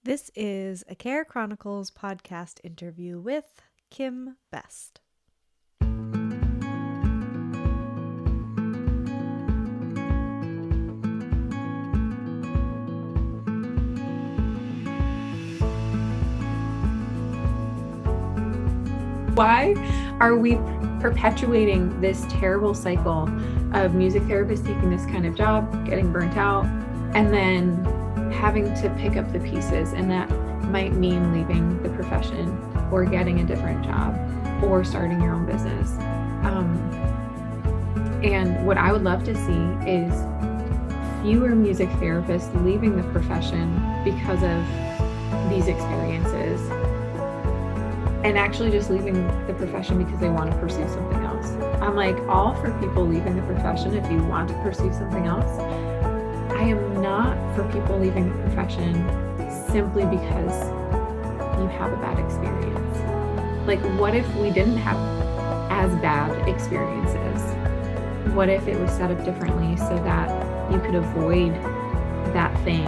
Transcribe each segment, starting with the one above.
This is a Care Chronicles podcast interview with Kim Best. Why are we perpetuating this terrible cycle of music therapists taking this kind of job, getting burnt out, and then having to pick up the pieces? And that might mean leaving the profession or getting a different job or starting your own business. And what I would love to see is fewer music therapists leaving the profession because of these experiences, and actually just leaving the profession because they want to pursue something else. I'm like all for people leaving the profession if you want to pursue something else. I am not for people leaving the profession simply because you have a bad experience. Like, what if we didn't have as bad experiences? What if it was set up differently so that you could avoid that thing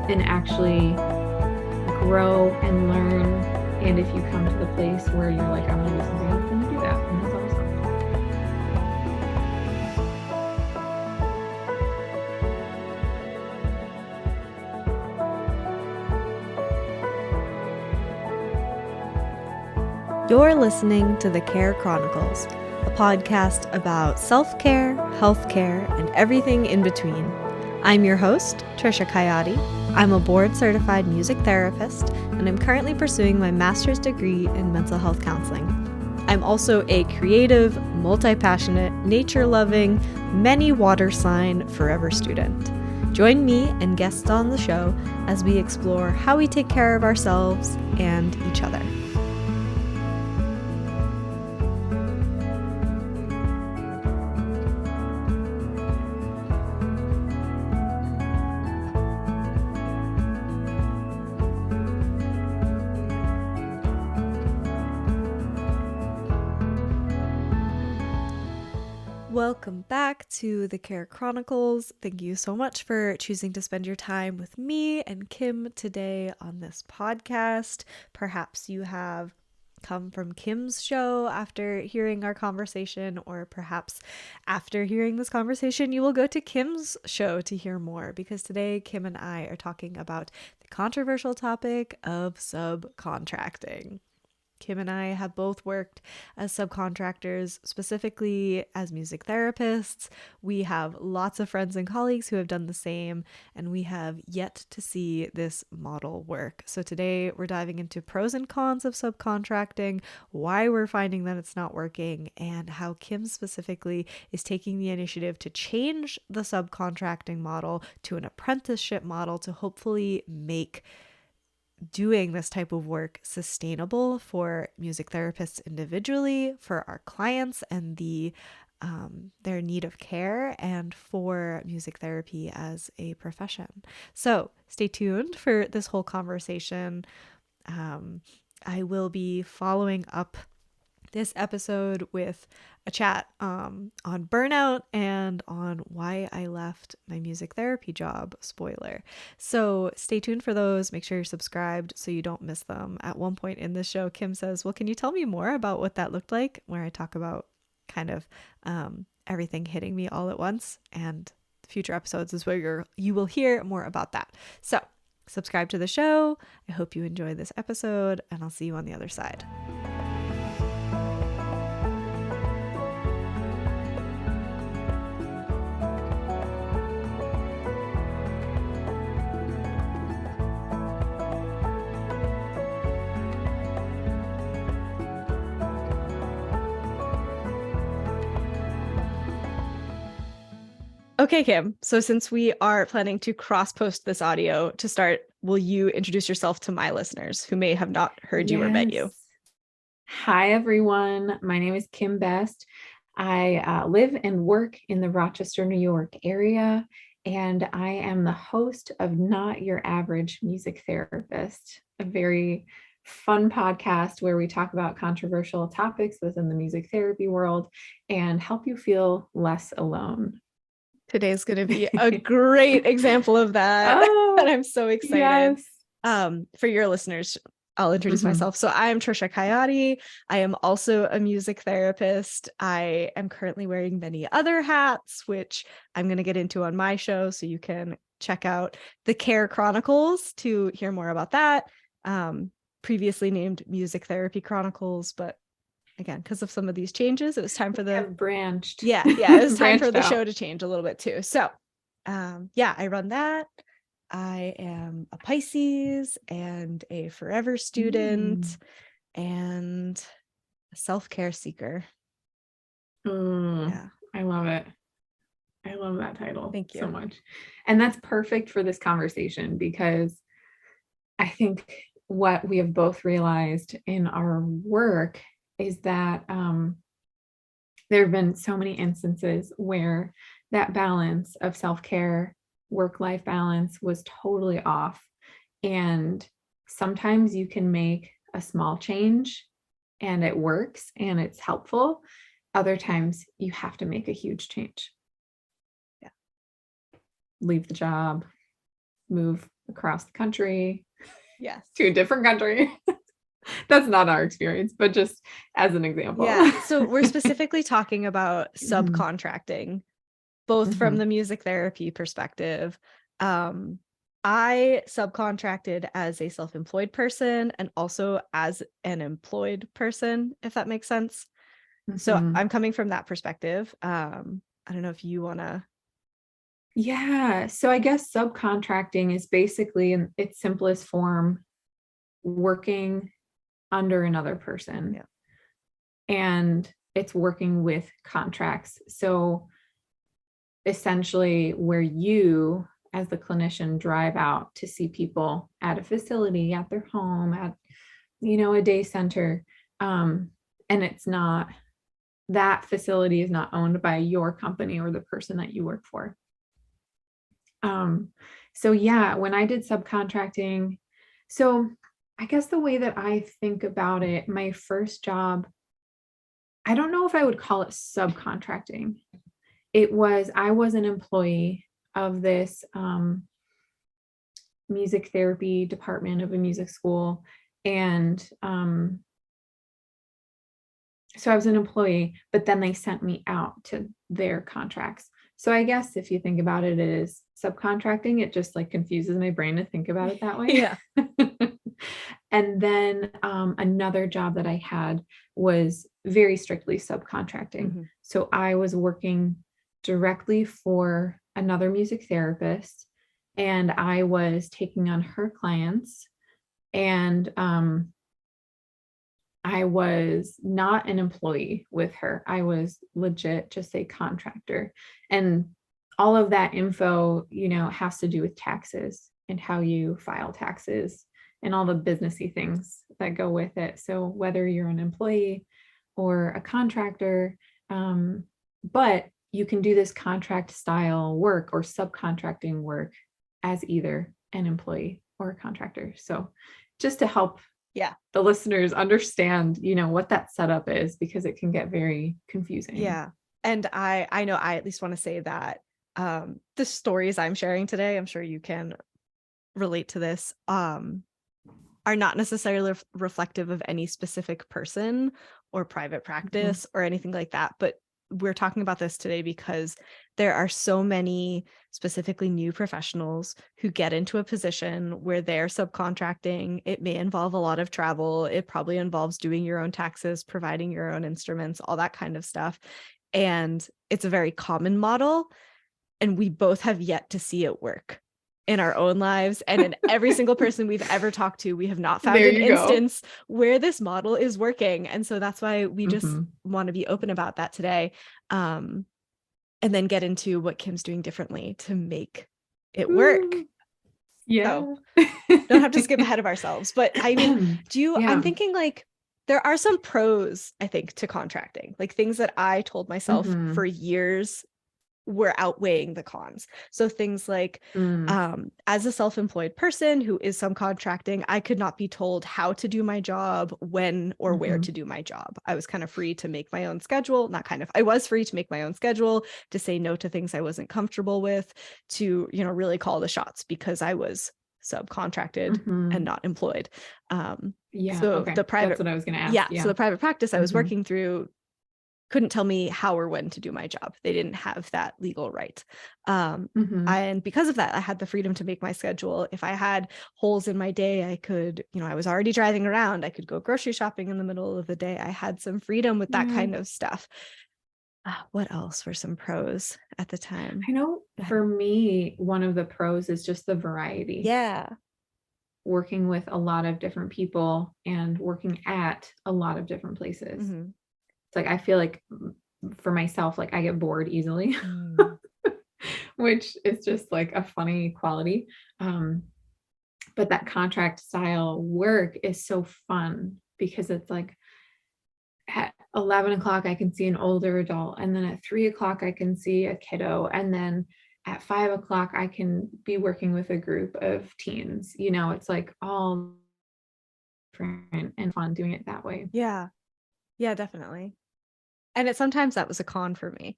and actually grow and learn? And if you come to the place where you're like, I'm going to do something else, then you do that. And that's awesome. You're listening to the Care Chronicles, a podcast about self-care, healthcare, and everything in between. I'm your host, Tricia. I'm a board-certified music therapist, and I'm currently pursuing my master's degree in mental health counseling. I'm also a creative, multi-passionate, nature-loving, many water sign forever student. Join me and guests on the show as we explore how we take care of ourselves and each other. Welcome back to the Care Chronicles. Thank you so much for choosing to spend your time with me and Kim today on this podcast. Perhaps you have come from Kim's show after hearing our conversation, or perhaps after hearing this conversation, you will go to Kim's show to hear more, because today Kim and I are talking about the controversial topic of subcontracting. Kim and I have both worked as subcontractors, specifically as music therapists. We have lots of friends and colleagues who have done the same, and we have yet to see this model work. So today we're diving into pros and cons of subcontracting, why we're finding that it's not working, and how Kim specifically is taking the initiative to change the subcontracting model to an apprenticeship model to hopefully make doing this type of work sustainable for music therapists individually, for our clients and their need of care, and for music therapy as a profession. So stay tuned for this whole conversation. I will be following up this episode with a chat on burnout and on why I left my music therapy job. Spoiler. So stay tuned for those. Make sure you're subscribed so you don't miss them. At one point in the show, Kim says, well, can you tell me more about what that looked like? Where I talk about kind of everything hitting me all at once. And future episodes is where you will hear more about that. So subscribe to the show. I hope you enjoy this episode, and I'll see you on the other side. Okay, Kim. So since we are planning to cross-post this audio to start, will you introduce yourself to my listeners who may have not heard you or met you? Hi, everyone. My name is Kim Best. I live and work in the Rochester, New York area, and I am the host of Not Your Average Music Therapist, a very fun podcast where we talk about controversial topics within the music therapy world and help you feel less alone. Today's going to be a great example of that. Oh, and I'm so excited. Yes. For your listeners, I'll introduce myself. So I am Tricia Coyote. I am also a music therapist. I am currently wearing many other hats, which I'm going to get into on my show. So you can check out the Care Chronicles to hear more about that. Previously named Music Therapy Chronicles, but again, because of some of these changes, it was time for have branched. it was time for Branched the out. show to change a little bit too. So I run that. I am a Pisces and a forever student and a self-care seeker. Yeah. I love it. I love that title. Thank you so much. And that's perfect for this conversation, because I think what we have both realized in our work is that there have been so many instances where that balance of self-care, work-life balance was totally off. And sometimes you can make a small change and it works and it's helpful. Other times you have to make a huge change. Yeah. Leave the job, move across the country. Yes. To a different country. That's not our experience, but just as an example. Yeah. So we're specifically talking about subcontracting, both from the music therapy perspective. I subcontracted as a self-employed person and also as an employed person, if that makes sense. So I'm coming from that perspective. I don't know if you want to. Yeah. So I guess subcontracting is basically, in its simplest form, working under another person. Yeah. And it's working with contracts. So essentially, where you, as the clinician, drive out to see people at a facility, at their home, at, a day center. And it's not, that facility is not owned by your company or the person that you work for. So yeah, when I did subcontracting, so I guess the way that I think about it, my first job, I don't know if I would call it subcontracting. I was an employee of this music therapy department of a music school. And so I was an employee, but then they sent me out to their contracts. So I guess if you think about it as subcontracting, it just like confuses my brain to think about it that way. Yeah. And then another job that I had was very strictly subcontracting. So I was working directly for another music therapist, and I was taking on her clients. And I was not an employee with her. I was legit just a contractor. And all of that info, has to do with taxes and how you file taxes and all the businessy things that go with it. So whether you're an employee or a contractor, but you can do this contract style work or subcontracting work as either an employee or a contractor. So just to help the listeners understand, what that setup is, because it can get very confusing. Yeah. And I know I at least want to say that the stories I'm sharing today, I'm sure you can relate to this, are not necessarily reflective of any specific person or private practice or anything like that. But we're talking about this today because there are so many specifically new professionals who get into a position where they're subcontracting. It may involve a lot of travel. It probably involves doing your own taxes, providing your own instruments, all that kind of stuff. And it's a very common model. And we both have yet to see it work in our own lives. And in every single person we've ever talked to, we have not found an instance where this model is working. And so that's why we just want to be open about that today. And then get into what Kim's doing differently to make it work. Yeah. So don't have to skip ahead of ourselves. But I mean, I'm thinking like there are some pros, I think, to contracting, like things that I told myself for years were outweighing the cons. So things like, as a self-employed person who is subcontracting, I could not be told how to do my job, when or where to do my job. I was kind of free to make my own schedule, I was free to make my own schedule, to say no to things I wasn't comfortable with, to, really call the shots because I was subcontracted and Mhm. not employed. Yeah, So okay. the That's private, what I was gonna ask. yeah, so Yeah. the private practice I was Mhm. working through couldn't tell me how or when to do my job. They didn't have that legal right. Mhm. And because of that, I had the freedom to make my schedule. If I had holes in my day, I could, I was already driving around. I could go grocery shopping in the middle of the day. I had some freedom with that Yeah. kind of stuff. What else were some pros at the time? I know Go ahead. for me, one of the pros is just the variety. Yeah. Working with a lot of different people and working at a lot of different places. Mhm. It's like I feel like for myself, like I get bored easily, Mm. which is just like a funny quality. Um, but that contract style work is so fun because it's like at 11 o'clock, I can see an older adult. And then at 3 o'clock, I can see a kiddo. And then at 5 o'clock, I can be working with a group of teens. It's like all different and fun doing it that way. Yeah. Yeah, definitely. And sometimes that was a con for me.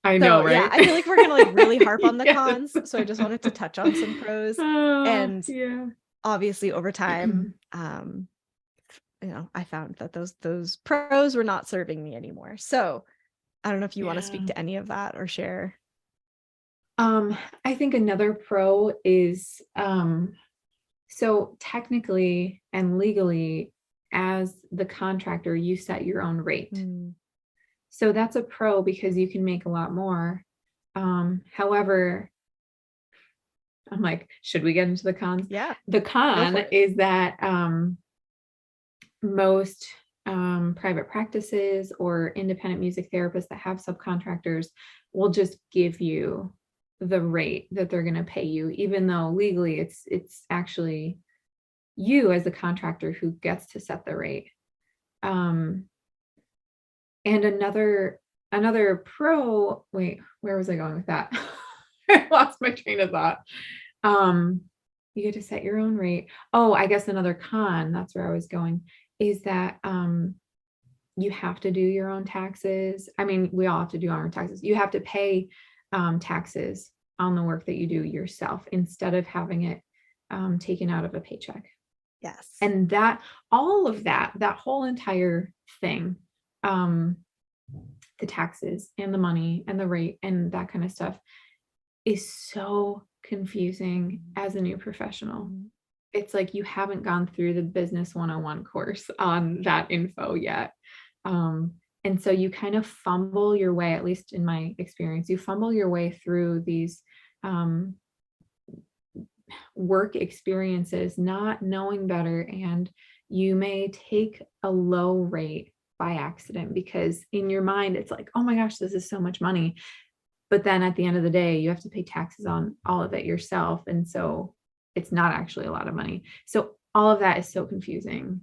I know, So yeah, right? I feel like we're gonna like really harp on the Yes. cons. So I just wanted to touch on some pros. Oh, And yeah. obviously over time, I found that those pros were not serving me anymore. So I don't know if you want to speak Yeah. to any of that or share. I think another pro is so technically and legally, as the contractor, you set your own rate. Mm, So that's a pro because you can make a lot more. However, I'm like, should we get into the cons? yeah, The go con for it. is that most private practices or independent music therapists that have subcontractors will just give you the rate that they're going to pay you, even though legally it's actually you as the contractor who gets to set the rate. Um, and another pro, wait, where was I going with that? I lost my train of thought. Um, you get to set your own rate. Oh, I guess another con, that's where I was going, is that you have to do your own taxes. I mean, we all have to do our own taxes. You have to pay taxes on the work that you do yourself instead of having it taken out of a paycheck. Yes. And that all of that whole entire thing, um, the taxes and the money and the rate and that kind of stuff is so confusing as a new professional. Mhm. It's like you haven't gone through the business 101 course on that info yet. And so you kind of fumble your way, at least in my experience, you fumble your way through these um, work experiences, not knowing better. And you may take a low rate by accident because in your mind, it's like, oh my gosh, this is so much money. But then at the end of the day, you have to pay taxes on all of it yourself. And so it's not actually a lot of money. So all of that is so confusing.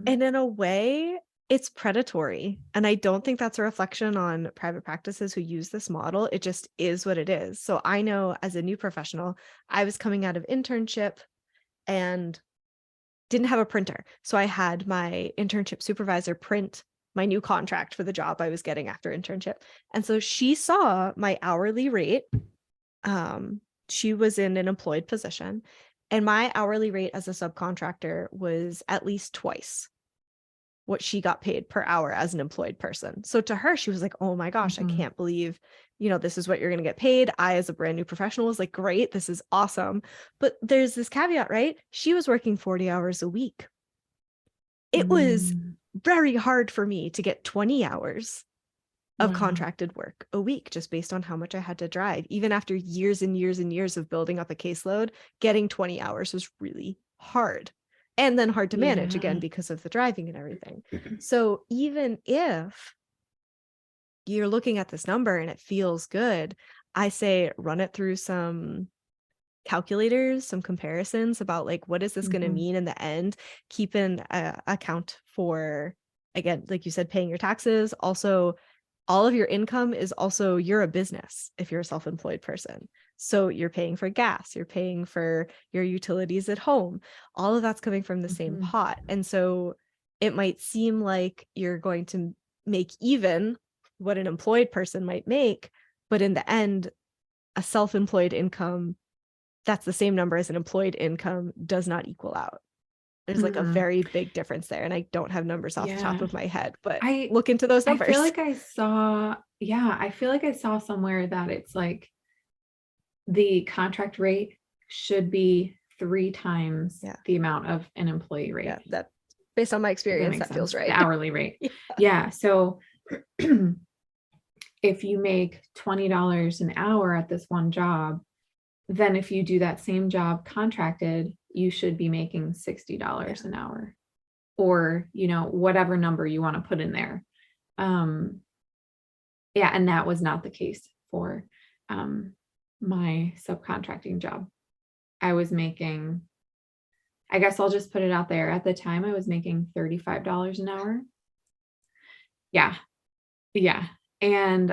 And in a way, it's predatory. And I don't think that's a reflection on private practices who use this model. It just is what it is. So I know as a new professional, I was coming out of internship and didn't have a printer. So I had my internship supervisor print my new contract for the job I was getting after internship. And so she saw my hourly rate. She was in an employed position, and my hourly rate as a subcontractor was at least twice what she got paid per hour as an employed person. So to her, she was like, oh my gosh, I Mhm. can't believe, this is what you're going to get paid. I, as a brand new professional, was like, great, this is awesome. But there's this caveat, right? She was working 40 hours a week. It was Mm, very hard for me to get 20 hours of wow. contracted work a week just based on how much I had to drive. Even after years and years and years of building up a caseload, getting 20 hours was really hard. And then hard to manage again Yeah. because of the driving and everything. So even if you're looking at this number and it feels good, I say run it through some calculators, some comparisons about like, what is this going to Mhm. mean in the end? Keep an account for, again, like you said, paying your taxes. Also, all of your income is also, you're a business if you're a self-employed person. So you're paying for gas, you're paying for your utilities at home. All of that's coming from the same Mhm. pot. And so it might seem like you're going to make even what an employed person might make, but in the end, a self-employed income that's the same number as an employed income does not equal out. There's like a Mhm. very big difference there. And I don't have numbers off the top Yeah. of my head, but I look into those I feel numbers. like I saw, yeah, I feel like I saw somewhere that it's like the contract rate should be 3 times Yeah. the amount of an employee rate. Yeah. That based on my If that experience, makes that feels sense. The right. hourly rate. Yeah. Yeah. So if you make $20 an hour at this one job, then if you do that same job contracted, you should be making $60 an hour, or, whatever number you want to put in there. Yeah, and that was not the case for my subcontracting job. I was making, I guess I'll just put it out there. At the time, I was making $35 an hour. Yeah. Yeah. And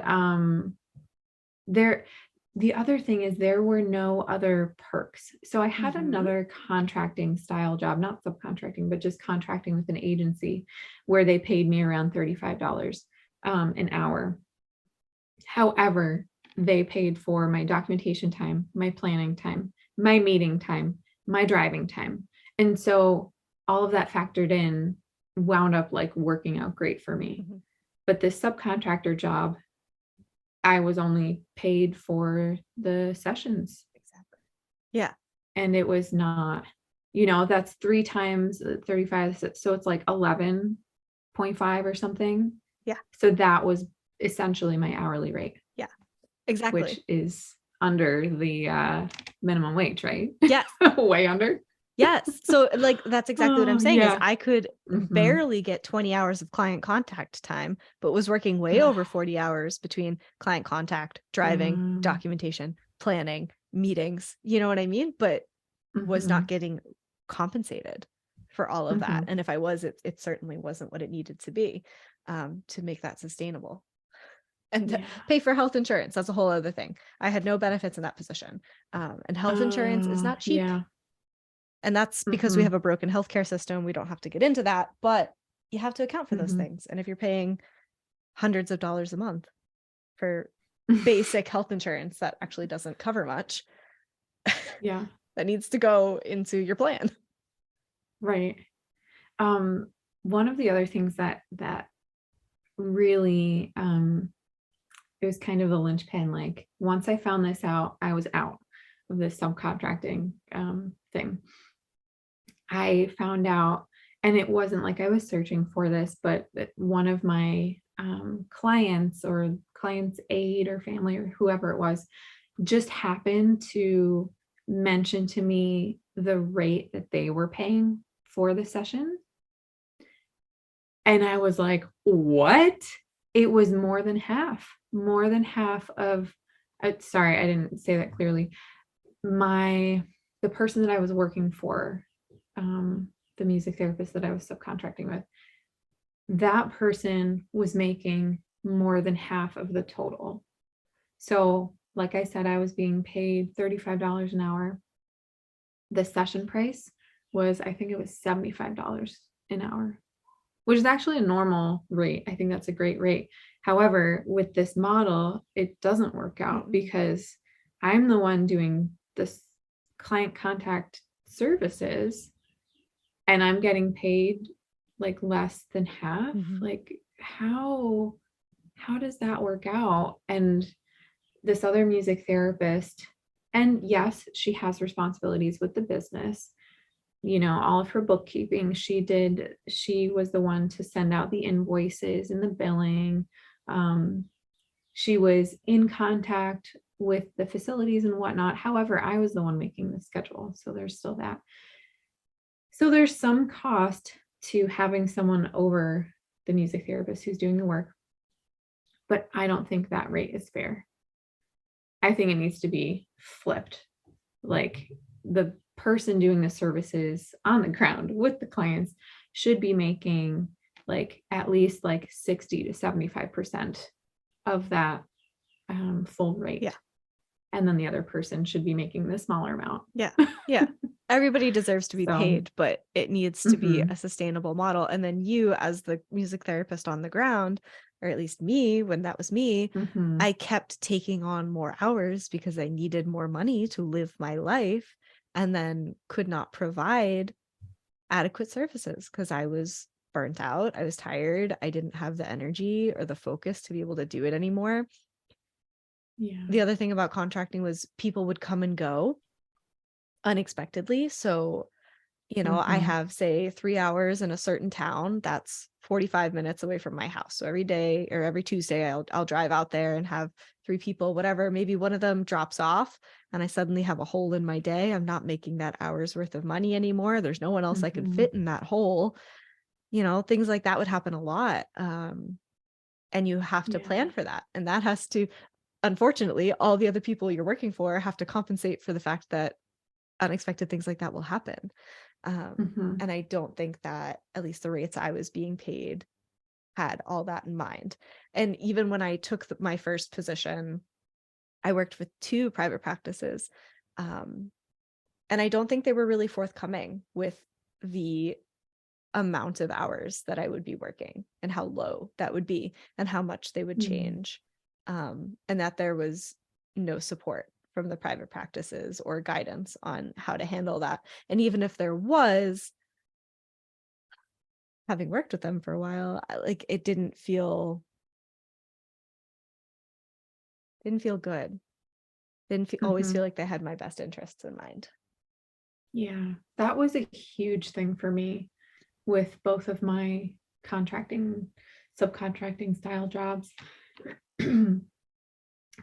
the other thing is there were no other perks. So I had another contracting style job, not subcontracting, but just contracting with an agency where they paid me around $35 an hour. However, they paid for my documentation time, my planning time, my meeting time, my driving time. And so all of that factored in wound up like working out great for me. But this subcontractor job, I was only paid for the sessions. Exactly. Yeah. And it was not, that's 3 times 35. So it's like 11.5 or something. Yeah. So that was essentially my hourly rate. Yeah, exactly. Which is under the minimum wage, right? Yes. Way under. Yes. So like, that's exactly what I'm saying is I could barely get 20 hours of client contact time, but was working way over 40 hours between client contact, driving, documentation, planning, meetings, you know what I mean? But was not getting compensated for all of that. And if I was, it certainly wasn't what it needed to be to make that sustainable. And pay for health insurance. That's a whole other thing. I had no benefits in that position. And health insurance is not cheap. Yeah. And that's because we have a broken healthcare system. We don't have to get into that, but you have to account for those things. And if you're paying hundreds of dollars a month for basic health insurance that actually doesn't cover much, that needs to go into your plan. Right. One of the other things that really it was kind of a linchpin. Like once I found this out, I was out of this subcontracting thing. I found out, and it wasn't like I was searching for this, but one of my clients or client's aide or family or whoever it was just happened to mention to me the rate that they were paying for the session. And I was like, what? It was more than half of, sorry, I didn't say that clearly. The person that I was working for, the music therapist that I was subcontracting with, that person was making more than half of the total. So like I said, I was being paid $35 an hour. The session price was, I think it was $75 an hour, which is actually a normal rate. I think that's a great rate. However, with this model, it doesn't work out because I'm the one doing this client contact services and I'm getting paid like less than half. Like how does that work out? And this other music therapist, and yes, she has responsibilities with the business, all of her bookkeeping she was the one to send out the invoices and the billing. She was in contact with the facilities and whatnot. However, I was the one making the schedule. So there's still that. So there's some cost to having someone over the music therapist who's doing the work, but I don't think that rate is fair. I think it needs to be flipped. Like the person doing the services on the ground with the clients should be making like at least like 60 to 75% of that full rate. Yeah. And then the other person should be making the smaller amount. Yeah. Yeah. Everybody deserves to be paid, but it needs to be a sustainable model. And then you, as the music therapist on the ground, or at least me, when that was me, Mm-hmm. I kept taking on more hours because I needed more money to live my life, and then could not provide adequate services because I was burnt out. I was tired. I didn't have the energy or the focus to be able to do it anymore. Yeah. The other thing about contracting was people would come and go unexpectedly. So, I Mm-hmm. have, say, 3 hours in a certain town that's 45 minutes away from my house. So every day or every Tuesday, I'll drive out there and have 3 people, whatever. Maybe one of them drops off and I suddenly have a hole in my day. I'm not making that hour's worth of money anymore. There's no one else I could Mm-hmm. fit in that hole. Things like that would happen a lot. And you have to Yeah. plan for that. And that has to, unfortunately, all the other people you're working for have to compensate for the fact that unexpected things like that will happen. Mm-hmm. And I don't think that, at least the rates I was being paid, had all that in mind. And even when I took my first position, I worked with 2 private practices. Um, and I don't think they were really forthcoming with the amount of hours that I would be working and how low that would be and how much they would Mm-hmm. change. And that there was no support from the private practices or guidance on how to handle that. And even if there was, having worked with them for a while, like it didn't feel good. Didn't always Mm-hmm. feel like they had my best interests in mind. Yeah. That was a huge thing for me with both of my contracting, subcontracting style jobs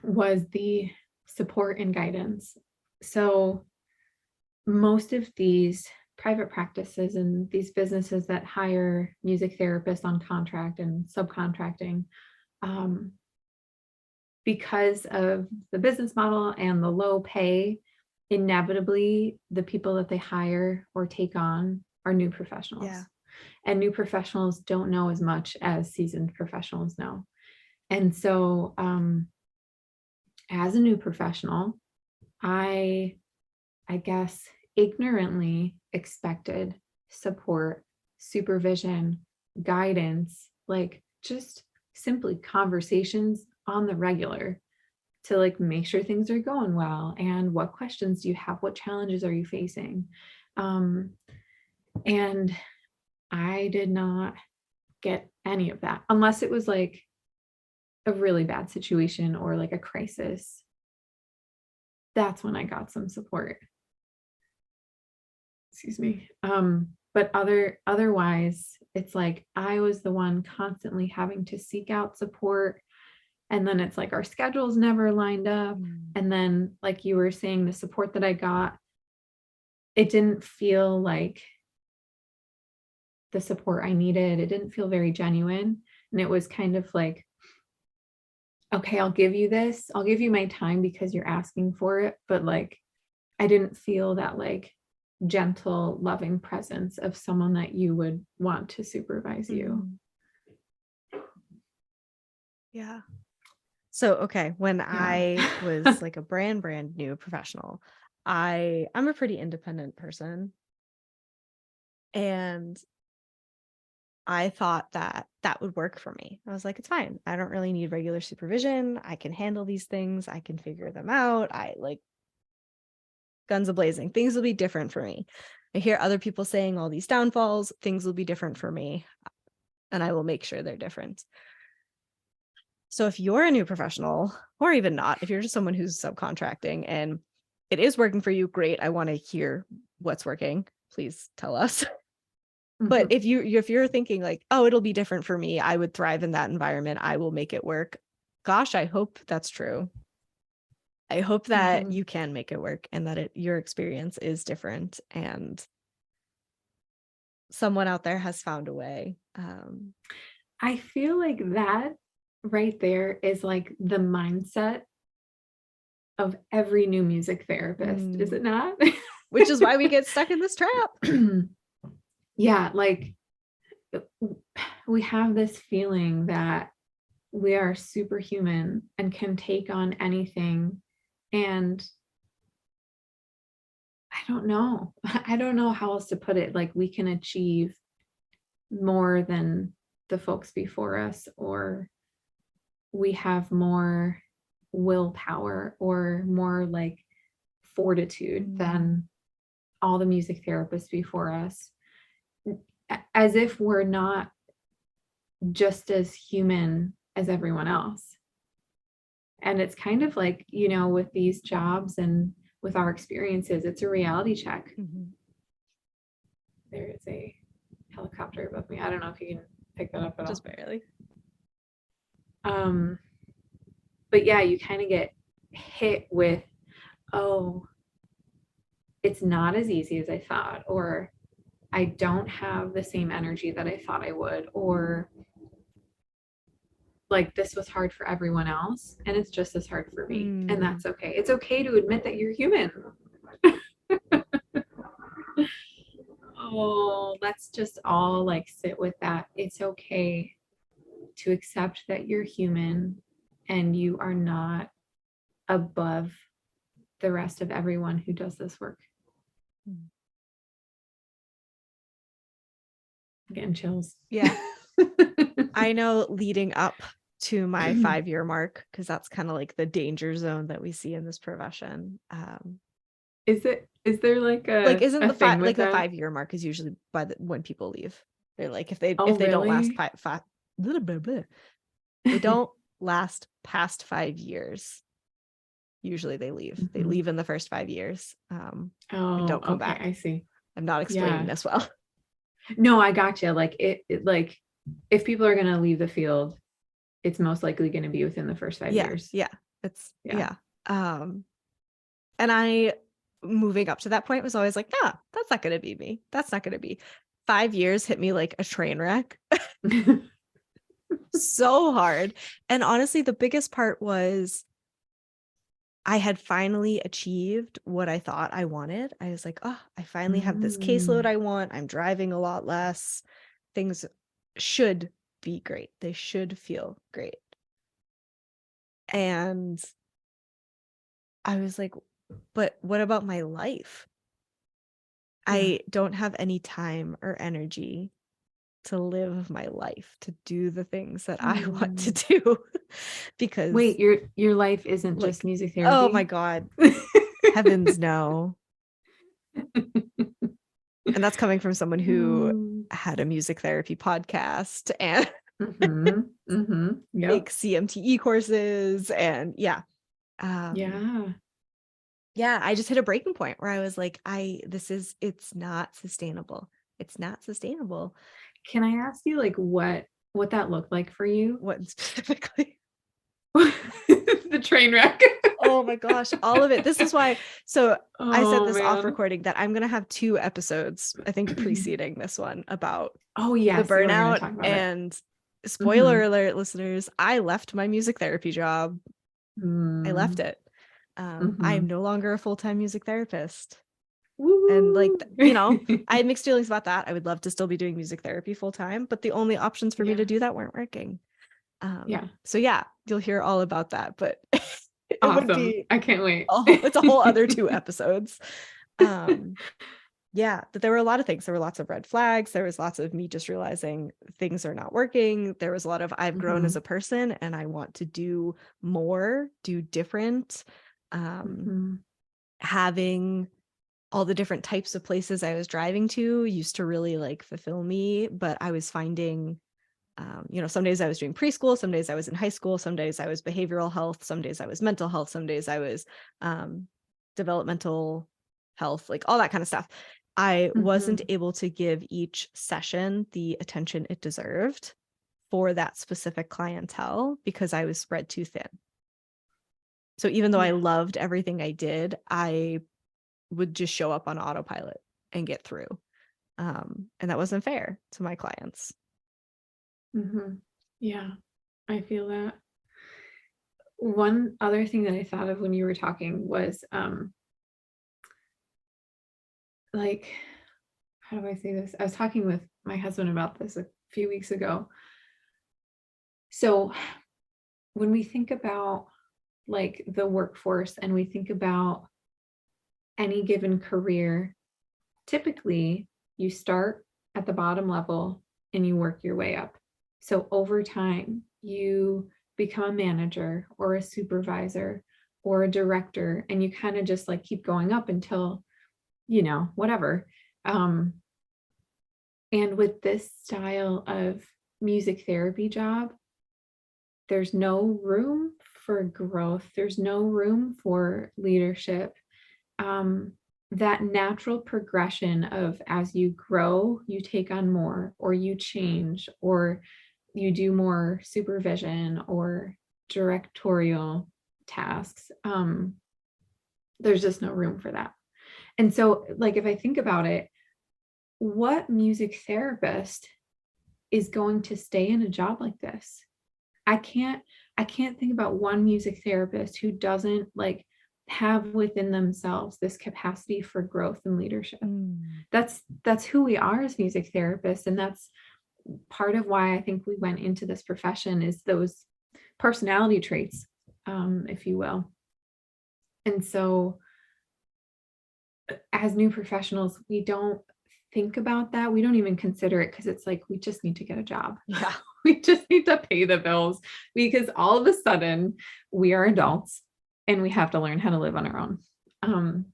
was the support and guidance. So most of these private practices and these businesses that hire music therapists on contract and subcontracting, um, because of the business model and the low pay, inevitably the people that they hire or take on are new professionals. Yeah. And new professionals don't know as much as seasoned professionals know. And so, as a new professional, I I guess ignorantly expected support, supervision, guidance, like just simply conversations on the regular to like make sure things are going well and what questions do you have, what challenges are you facing. um, and I did not get any of that unless it was like a really bad situation or like a crisis. That's when I got some support. Excuse me. But otherwise, it's like I was the one constantly having to seek out support. And then it's like our schedules never lined up. Mm. And then, like you were saying, the support that I got, it didn't feel like the support I needed. It didn't feel very genuine. And it was kind of like, okay, I'll give you this. I'll give you my time because you're asking for it. But like, I didn't feel that like gentle, loving presence of someone that you would want to supervise you. Mm. Yeah. So, okay, when Yeah. I was like a brand new professional, I'm a pretty independent person, and I thought that that would work for me. I was like, it's fine. I don't really need regular supervision. I can handle these things. I can figure them out. I like guns a-blazing. Things will be different for me. I hear other people saying all these downfalls. Things will be different for me, and I will make sure they're different. So if you're a new professional, or even not, if you're just someone who's subcontracting and it is working for you, great. I want to hear what's working. Please tell us. But Mhm. if you're thinking like, oh, it'll be different for me, I would thrive in that environment, I will make it work. Gosh, I hope that's true. I hope that Mhm. you can make it work and that your experience is different and someone out there has found a way. I feel like that right there is like the mindset of every new music therapist, is mm, it not? which is why we get stuck in this trap. Yeah, like we have this feeling that we are superhuman and can take on anything. And I don't know. I don't know how else to put it. Like we can achieve more than the folks before us, or we have more willpower or more like fortitude than all the music therapists before us, as if we're not just as human as everyone else. And it's kind of like, you know, with these jobs and with our experiences, it's a reality check. Mm-hmm. There is a helicopter above me. I don't know if you can pick that up at all. Just barely. But yeah, you kind of get hit with, oh, it's not as easy as I thought, or I don't have the same energy that I thought I would, or like this was hard for everyone else and it's just as hard for me. And that's okay. It's okay to admit that you're human. Oh, let's just all like sit with that. It's okay to accept that you're human and you are not above the rest of everyone who does this work. I'm getting chills. Yeah. I know leading up to my 5-year mark, because that's kind of like the danger zone that we see in this profession. Is there like a like isn't the thing like with the that? 5-year mark is usually when people leave. They're like if they Oh, don't last really? blah, blah, blah. They don't last past 5 years. Usually they leave. They leave in the first 5 years. And don't come Okay, back. I see. I'm not explaining this well. No, I gotcha. Like it like if people are gonna leave the field, it's most likely going to be within the first 5 years. Yeah. It's yeah. And I moving up to that point was always like, nah, that's not going to be me. That's not going to be. 5 years hit me like a train wreck. So hard. And honestly, the biggest part was I had finally achieved what I thought I wanted. I was like, oh, I finally have this caseload I want. I'm driving a lot less. Things should be great. They should feel great. And I was like, but what about my life? I don't have any time or energy to live my life, to do the things that I want to do. Because wait, your life isn't like, just music therapy? oh my God. Heavens no. And that's coming from someone who had a music therapy podcast and makes CMTE courses and yeah, I just hit a breaking point where I was like, it's not sustainable. It's not sustainable. Can I ask you like what that looked like for you? What specifically? The train wreck. Oh my gosh, all of it. This is why. So I said this off recording that I'm going to have 2 episodes, I think, preceding this one about the burnout. And spoiler alert, listeners, I left my music therapy job. I left it. I am no longer a full-time music therapist. Woo! And like, you know, I had mixed feelings about that. I would love to still be doing music therapy full-time, but the only options for me to do that weren't working. So yeah, you'll hear all about that, but it would be, I can't wait. It's a whole other 2 episodes. Yeah, but there were a lot of things. There were lots of red flags. There was lots of me just realizing things are not working. There was a lot of I've grown as a person and I want to do more, do different. Having all the different types of places I was driving to used to really like fulfill me, but I was finding some days I was doing preschool, some days I was in high school, some days I was behavioral health, some days I was mental health, some days I was developmental health, like all that kind of stuff. I wasn't able to give each session the attention it deserved for that specific clientele because I was spread too thin. So even though I loved everything I did, I would just show up on autopilot and get through. And that wasn't fair to my clients. Yeah, I feel that. One other thing that I thought of when you were talking was like, how do I say this? I was talking with my husband about this a few weeks ago. So when we think about like the workforce and we think about any given career, typically you start at the bottom level and you work your way up. So over time, you become a manager or a supervisor or a director, and you kind of just like keep going up until, whatever. And with this style of music therapy job, there's no room for growth. There's no room for leadership. That natural progression of, as you grow, you take on more, or you change, or you do more supervision or directorial tasks. There's just no room for that. And so, like, if I think about it, what music therapist is going to stay in a job like this? I can't think about one music therapist who doesn't like have within themselves this capacity for growth and leadership. That's who we are as music therapists, and that's part of why I think we went into this profession, is those personality traits, if you will. And so as new professionals, we don't think about that. We don't even consider it, because it's like, we just need to get a job. Yeah. We just need to pay the bills, because all of a sudden we are adults and we have to learn how to live on our own.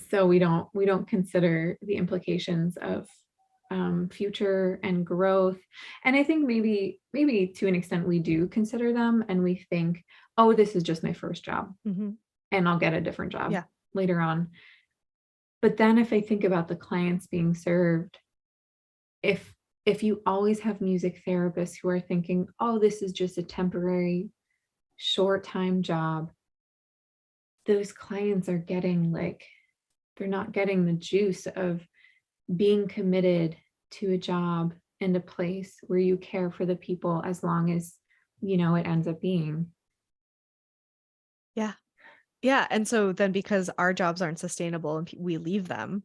So we don't consider the implications of future and growth. And I think maybe to an extent we do consider them, and we think, oh, this is just my first job, and I'll get a different job later on. But then if I think about the clients being served, if you always have music therapists who are thinking, oh, this is just a temporary short time job, those clients are getting they're not getting the juice of being committed to a job and a place where you care for the people as long as, it ends up being. Yeah. Yeah. And so then, because our jobs aren't sustainable and we leave them,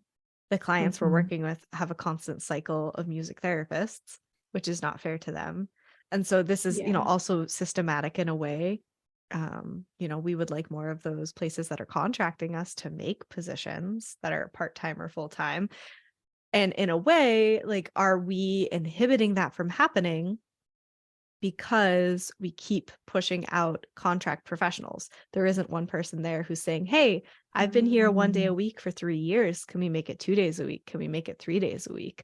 the clients we're working with have a constant cycle of music therapists, which is not fair to them. And so this is, also systematic in a way. We would like more of those places that are contracting us to make positions that are part-time or full-time. And in a way, like, are we inhibiting that from happening because we keep pushing out contract professionals? There isn't one person there who's saying, hey, I've been here 1 day a week for 3 years. Can we make it 2 days a week? Can we make it 3 days a week?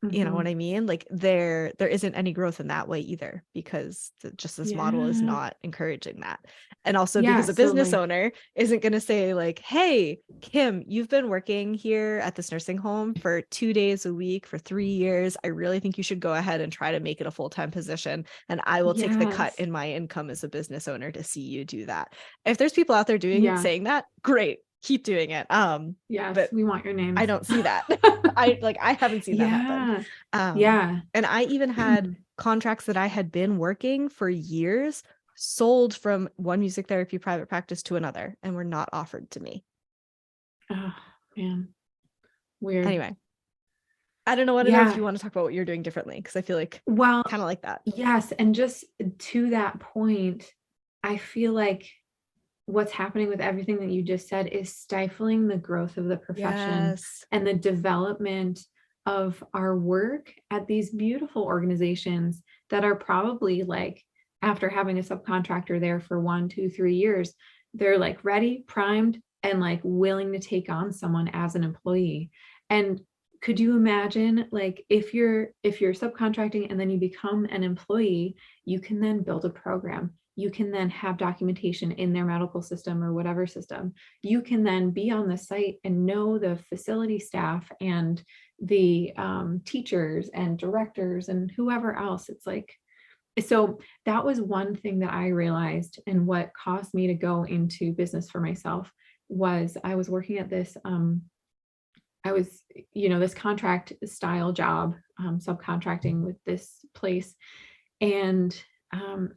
You know what I mean? Like, there isn't any growth in that way either, because this model is not encouraging that. And also because a business owner isn't going to say like, hey, Kim, you've been working here at this nursing home for 2 days a week for 3 years. I really think you should go ahead and try to make it a full-time position. And I will take the cut in my income as a business owner to see you do that. If there's people out there saying that, great. Keep doing it. Yes, but we want your names. I don't see that. I haven't seen that happen. And I even had contracts that I had been working for years sold from one music therapy private practice to another, and were not offered to me. Oh, man. Weird. Anyway, I don't know if you want to talk about what you're doing differently, because I feel like, kind of like that. Yes. And just to that point, I feel like what's happening with everything that you just said is stifling the growth of the profession and the development of our work at these beautiful organizations that are probably like, after having a subcontractor there for 1, 2, 3 years, they're like ready, primed, and like willing to take on someone as an employee. And could you imagine, like, if you're subcontracting and then you become an employee, you can then build a program. You can then have documentation in their medical system or whatever system. You can then be on the site and know the facility staff and the teachers and directors and whoever else. It's like, so that was one thing that I realized, and what caused me to go into business for myself was I was working at this, this contract style job, subcontracting with this place. And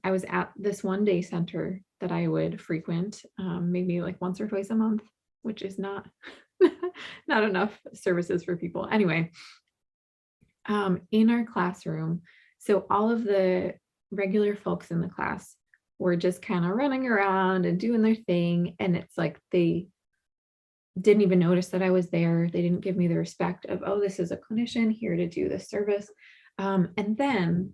I was at this one day center that I would frequent, maybe like once or twice a month, which is not enough services for people. Anyway, in our classroom, so all of the regular folks in the class were just kind of running around and doing their thing. And it's like, they didn't even notice that I was there. They didn't give me the respect of, oh, this is a clinician here to do this service. And then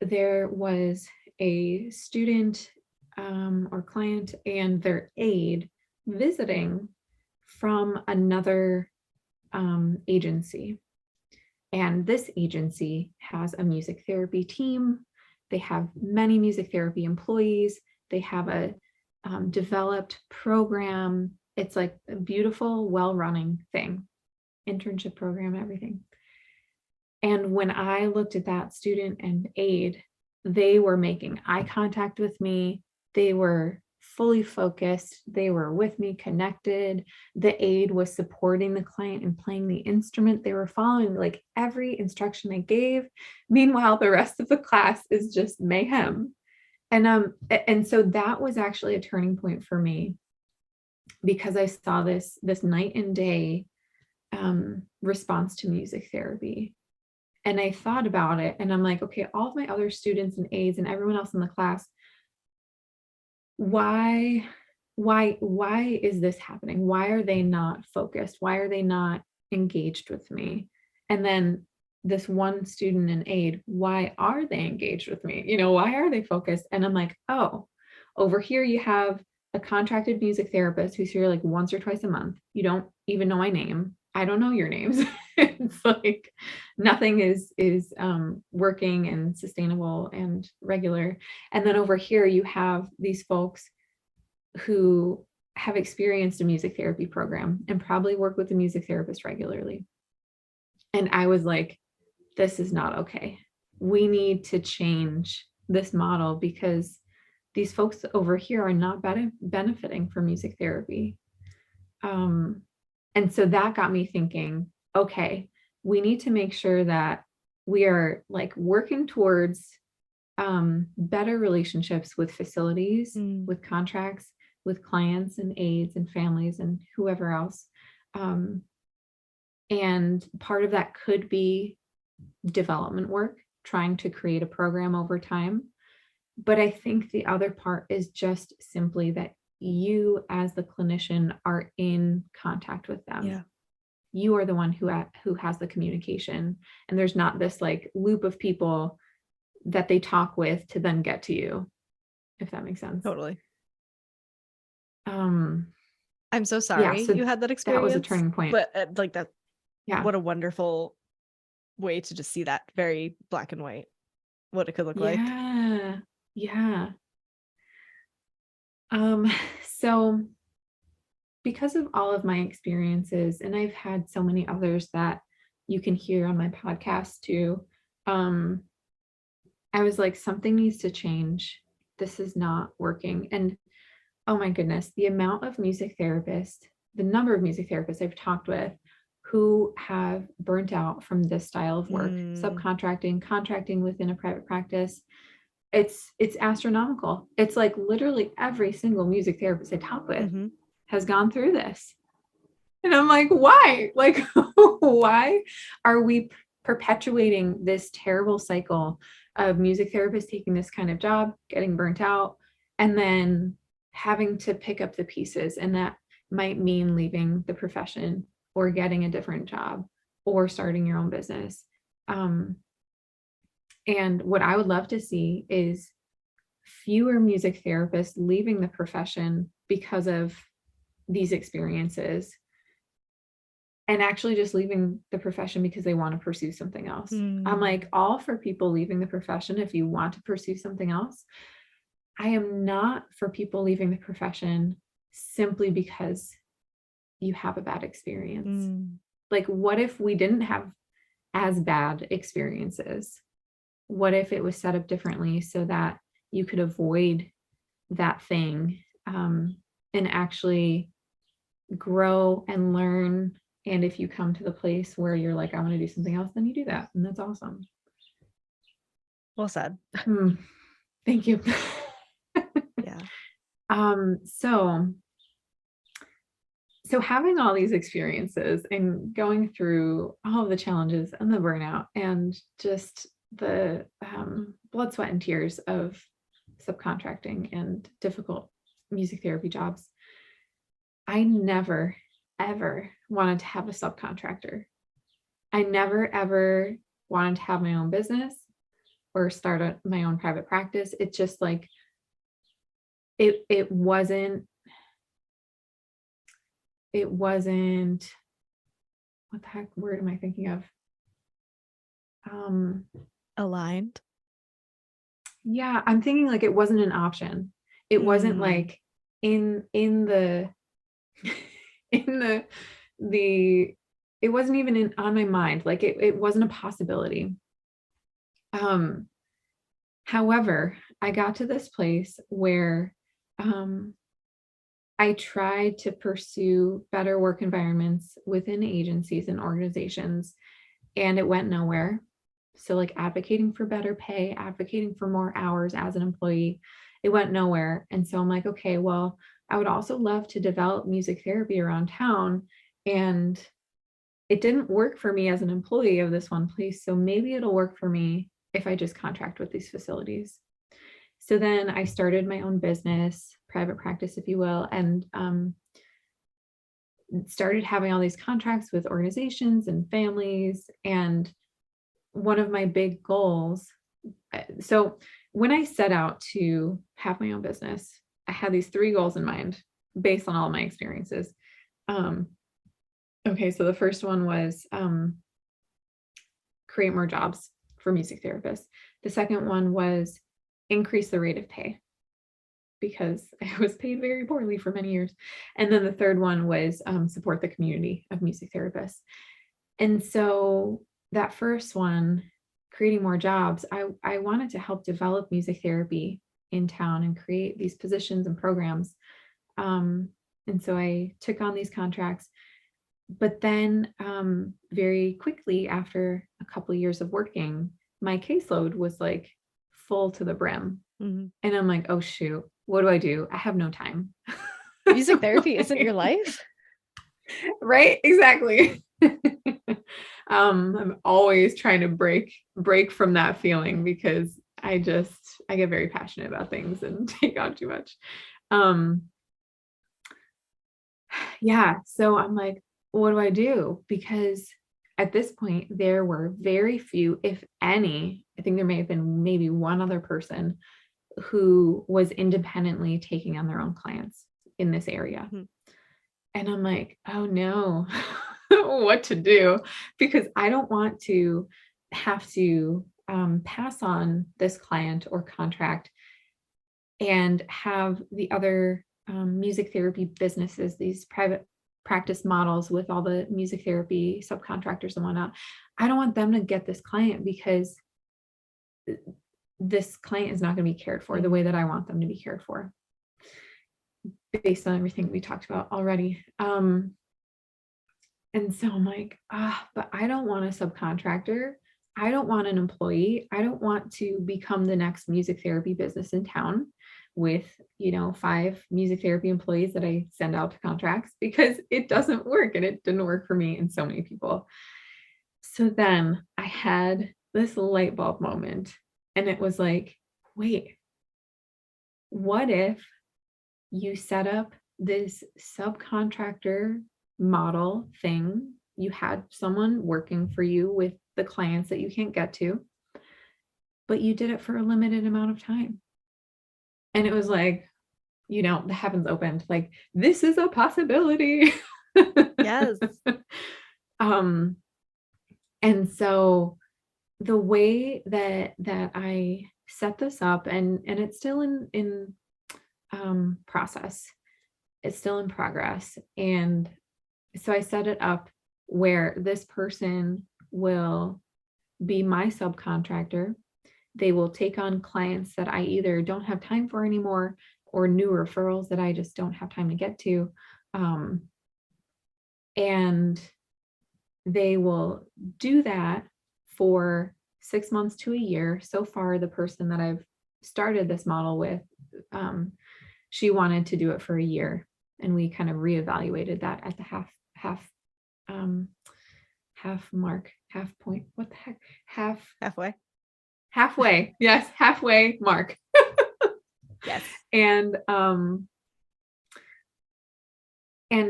there was a student or client and their aide visiting from another agency. And this agency has a music therapy team. They have many music therapy employees. They have a developed program. It's like a beautiful, well-running thing, internship program, everything. And when I looked at that student and aide, they were making eye contact with me. They were fully focused. They were with me, connected. The aide was supporting the client and playing the instrument. They were following like every instruction I gave. Meanwhile, the rest of the class is just mayhem. And so that was actually a turning point for me, because I saw this night and day response to music therapy. And I thought about it and I'm like, okay, all of my other students and aides and everyone else in the class, why is this happening? Why are they not focused? Why are they not engaged with me? And then this one student and aide, why are they engaged with me? Why are they focused? And I'm like, oh, over here you have a contracted music therapist who's here like once or twice a month. You don't even know my name. I don't know your names. It's like nothing is working and sustainable and regular. And then over here you have these folks who have experienced a music therapy program and probably work with a music therapist regularly. And I was like, this is not okay. We need to change this model because these folks over here are not benefiting from music therapy. And so that got me thinking, okay, we need to make sure that we are like working towards better relationships with facilities, with contracts, with clients and aides and families and whoever else. And part of that could be development work, trying to create a program over time. But I think the other part is just simply that you as the clinician are in contact with them. Yeah. You are the one who has the communication, and there's not this like loop of people that they talk with to then get to you, if that makes sense. Totally. I'm so sorry so you had that experience. That was a turning point. But like that, yeah. What a wonderful way to just see that very black and white, what it could look like. Yeah. So because of all of my experiences, and I've had so many others that you can hear on my podcast too, I was like, something needs to change. This is not working. And oh my goodness, the amount of music therapists, the number of music therapists I've talked with who have burnt out from this style of work, subcontracting, contracting within a private practice, it's astronomical. It's like literally every single music therapist I talk with has gone through this. And I'm like, why? Like, why are we perpetuating this terrible cycle of music therapists taking this kind of job, getting burnt out, and then having to pick up the pieces? And that might mean leaving the profession or getting a different job or starting your own business. And what I would love to see is fewer music therapists leaving the profession because of these experiences, and actually just leaving the profession because they want to pursue something else. I'm like, all for people leaving the profession if you want to pursue something else. I am not for people leaving the profession simply because you have a bad experience. Like, what if we didn't have as bad experiences? What if it was set up differently so that you could avoid that thing and actually grow and learn? And if you come to the place where you're like, I want to do something else, then you do that. And that's awesome. Well said. Thank you. Yeah. So having all these experiences and going through all of the challenges and the burnout and just the blood, sweat, and tears of subcontracting and difficult music therapy jobs, I never, ever wanted to have a subcontractor. I never, ever wanted to have my own business or start my own private practice. It's just like, it wasn't, what the heck word am I thinking of? Aligned. Yeah, I'm thinking like it wasn't an option. It wasn't like in the in the it wasn't even on my mind. Like it wasn't a possibility. However, I got to this place where I tried to pursue better work environments within agencies and organizations, and it went nowhere. So like advocating for better pay, advocating for more hours as an employee, it went nowhere. And so I'm like, okay, well, I would also love to develop music therapy around town. And it didn't work for me as an employee of this one place. So maybe it'll work for me if I just contract with these facilities. So then I started my own business, private practice, if you will, and started having all these contracts with organizations and families. And one of my big goals, so when I set out to have my own business, I had these 3 goals in mind based on all my experiences. Okay, so the first one was create more jobs for music therapists. The second one was increase the rate of pay, because I was paid very poorly for many years. And then the third one was support the community of music therapists. And so that first one, creating more jobs, I wanted to help develop music therapy in town and create these positions and programs. And so I took on these contracts. But then very quickly, after a couple of years of working, my caseload was like full to the brim. And I'm like, oh, shoot, what do I do? I have no time. Music therapy isn't your life? Right? Exactly. I'm always trying to break from that feeling, because I get very passionate about things and take on too much. Yeah. So I'm like, what do I do? Because at this point, there were very few, if any, I think there may have been maybe one other person who was independently taking on their own clients in this area. And I'm like, oh no, what to do? Because I don't want to have to pass on this client or contract and have the other music therapy businesses, these private practice models with all the music therapy subcontractors and whatnot. I don't want them to get this client, because this client is not going to be cared for the way that I want them to be cared for, based on everything we talked about already. And so I'm like, but I don't want a subcontractor. I don't want an employee. I don't want to become the next music therapy business in town with, 5 music therapy employees that I send out to contracts, because it doesn't work, and it didn't work for me and so many people. So then I had this light bulb moment, and it was like, wait, what if you set up this subcontractor model thing? You had someone working for you with the clients that you can't get to, but you did it for a limited amount of time. And it was like, the heavens opened, like, this is a possibility. Yes. And so the way that I set this up, and it's still in process, it's still in progress. And so I set it up where this person will be my subcontractor. They will take on clients that I either don't have time for anymore, or new referrals that I just don't have time to get to. And they will do that for 6 months to a year. So far, the person that I've started this model with, she wanted to do it for a year, and we kind of reevaluated that at the half mark, half point. What the heck? Halfway. Yes, halfway mark. Yes. And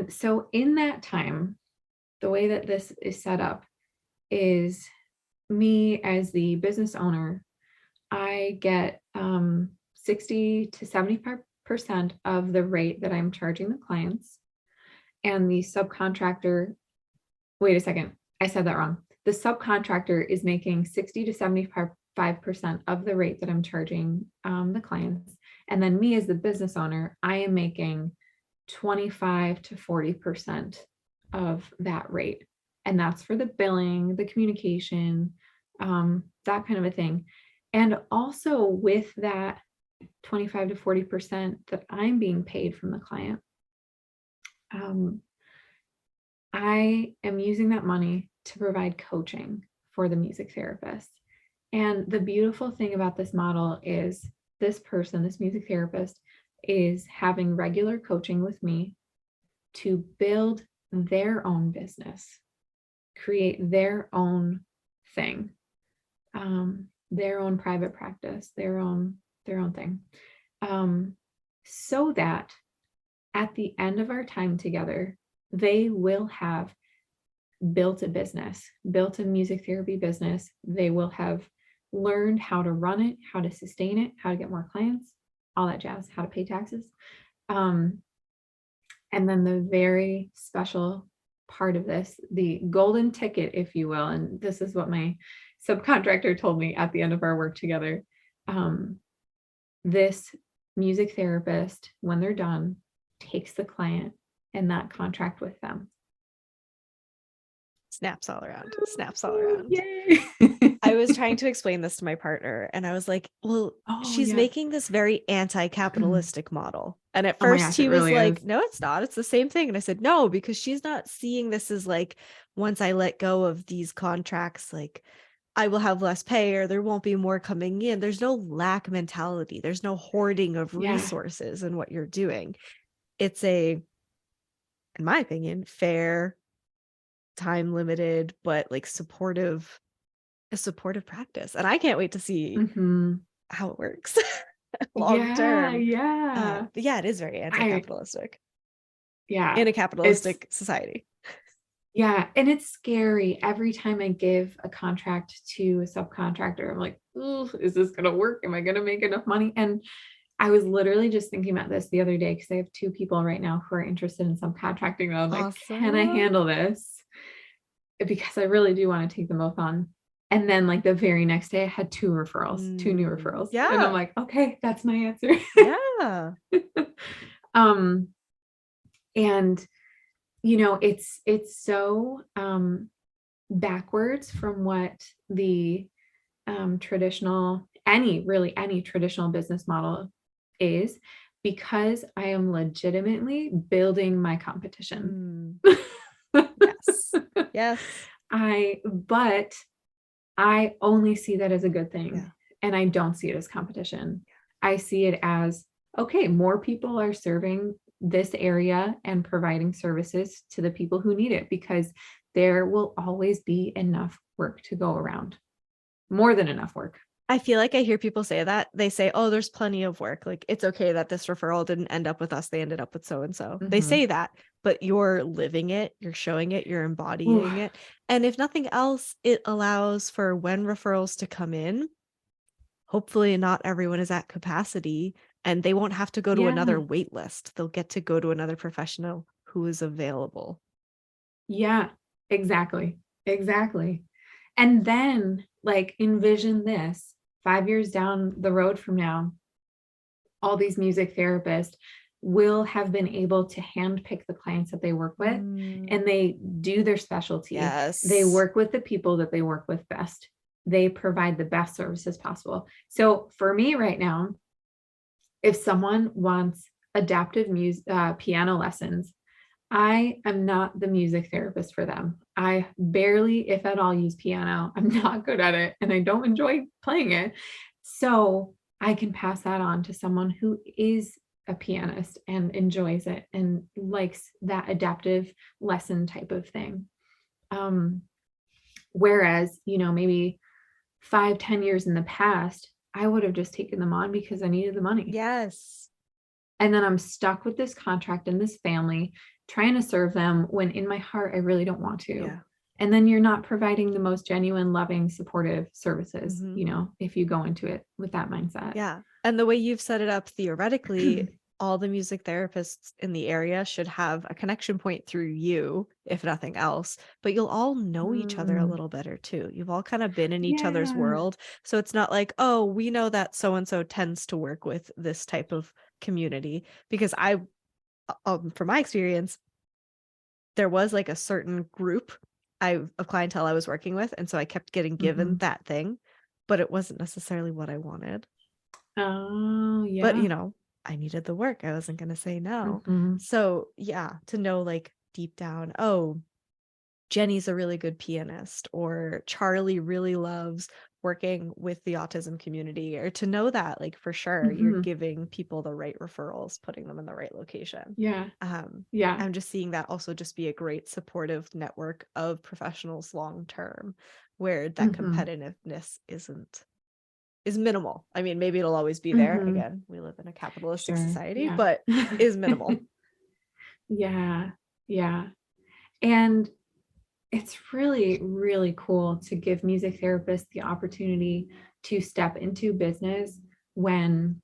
so in that time, the way that this is set up is me as the business owner. I get 60 to 75% of the rate that I'm charging the clients. And the subcontractor, wait a second, I said that wrong. The subcontractor is making 60 to 75% of the rate that I'm charging the clients. And then me as the business owner, I am making 25 to 40% of that rate. And that's for the billing, the communication, that kind of a thing. And also with that 25 to 40% that I'm being paid from the client, I am using that money to provide coaching for the music therapist. And the beautiful thing about this model is this person, this music therapist, is having regular coaching with me to build their own business, create their own thing, their own private practice, their own thing, so that at the end of our time together, they will have built a business, built a music therapy business. They will have learned how to run it, how to sustain it, how to get more clients, all that jazz, how to pay taxes. And then the very special part of this, the golden ticket, if you will, and this is what my subcontractor told me at the end of our work together. This music therapist, when they're done, takes the client and that contract with them. Snaps all around. Snaps all around. Yay. I was trying to explain this to my partner, and I was like, well, she's making this very anti-capitalistic model. And at first he was like, no, it's not. It's the same thing. And I said, no, because she's not seeing this as like, once I let go of these contracts, like I will have less pay or there won't be more coming in. There's no lack mentality. There's no hoarding of resources in what you're doing. It's in my opinion, fair, time limited, but like a supportive practice. And I can't wait to see how it works long term. But yeah, it is very anti-capitalistic. In a capitalistic society. Yeah. And it's scary. Every time I give a contract to a subcontractor, I'm like, is this going to work? Am I going to make enough money? And I was literally just thinking about this the other day because I have 2 people right now who are interested in subcontracting. And I'm like, can I handle this? Because I really do want to take them both on. And then like the very next day I had 2 referrals, 2 new referrals. Yeah. And I'm like, okay, that's my answer. Yeah. And you know, it's so backwards from what the traditional, any traditional business model is, because I am legitimately building my competition. Yes. Yes. But I only see that as a good thing. And I don't see it as competition. I see it as, okay, more people are serving this area and providing services to the people who need it, because there will always be enough work to go around. More than enough work. I feel like I hear people say that. They say, oh, there's plenty of work. Like, it's okay that this referral didn't end up with us. They ended up with so-and-so. They say that, but you're living it. You're showing it. You're embodying it. And if nothing else, it allows for when referrals to come in. Hopefully not everyone is at capacity and they won't have to go to another wait list. They'll get to go to another professional who is available. Yeah, exactly. Exactly. And then like envision this 5 years down the road from now, all these music therapists will have been able to handpick the clients that they work with and they do their specialty. Yes. They work with the people that they work with best. They provide the best services possible. So for me right now, if someone wants adaptive music, piano lessons, I am not the music therapist for them. I barely, if at all, use piano. I'm not good at it and I don't enjoy playing it. So I can pass that on to someone who is a pianist and enjoys it and likes that adaptive lesson type of thing. Whereas, you know, maybe 5-10 years in the past, I would have just taken them on because I needed the money. Yes. And then I'm stuck with this contract and this family trying to serve them when in my heart, I really don't want to. Yeah. And then you're not providing the most genuine, loving, supportive services, Mm-hmm. you know, if you go into it with that mindset. Yeah. And the way you've set it up theoretically, all the music therapists in the area should have a connection point through you, if nothing else. But you'll all know each other a Mm, little better too. You've all kind of been in each other's yeah. world. So it's not like, oh, we know that so and so tends to work with this type of community. Because from my experience, there was like a certain group of clientele I was working with. And so I kept getting given Mm-hmm. that thing, but it wasn't necessarily what I wanted. Oh, But, yeah. I needed the work. I wasn't going to say no. Mm-hmm. So, yeah, to know like deep down, oh, Jenny's a really good pianist, or Charlie really loves working with the autism community, or to know that, like, for sure, you're Mm-hmm. giving people the right referrals, putting them in the right location. Yeah. Um, Yeah. I'm just seeing that also just be a great supportive network of professionals long term, where that Mm-hmm. competitiveness is minimal. I mean, maybe it'll always be there. Mm-hmm. Again, we live in a capitalistic Sure. society, Yeah. but is minimal. Yeah. Yeah. And it's really, really cool to give music therapists the opportunity to step into business when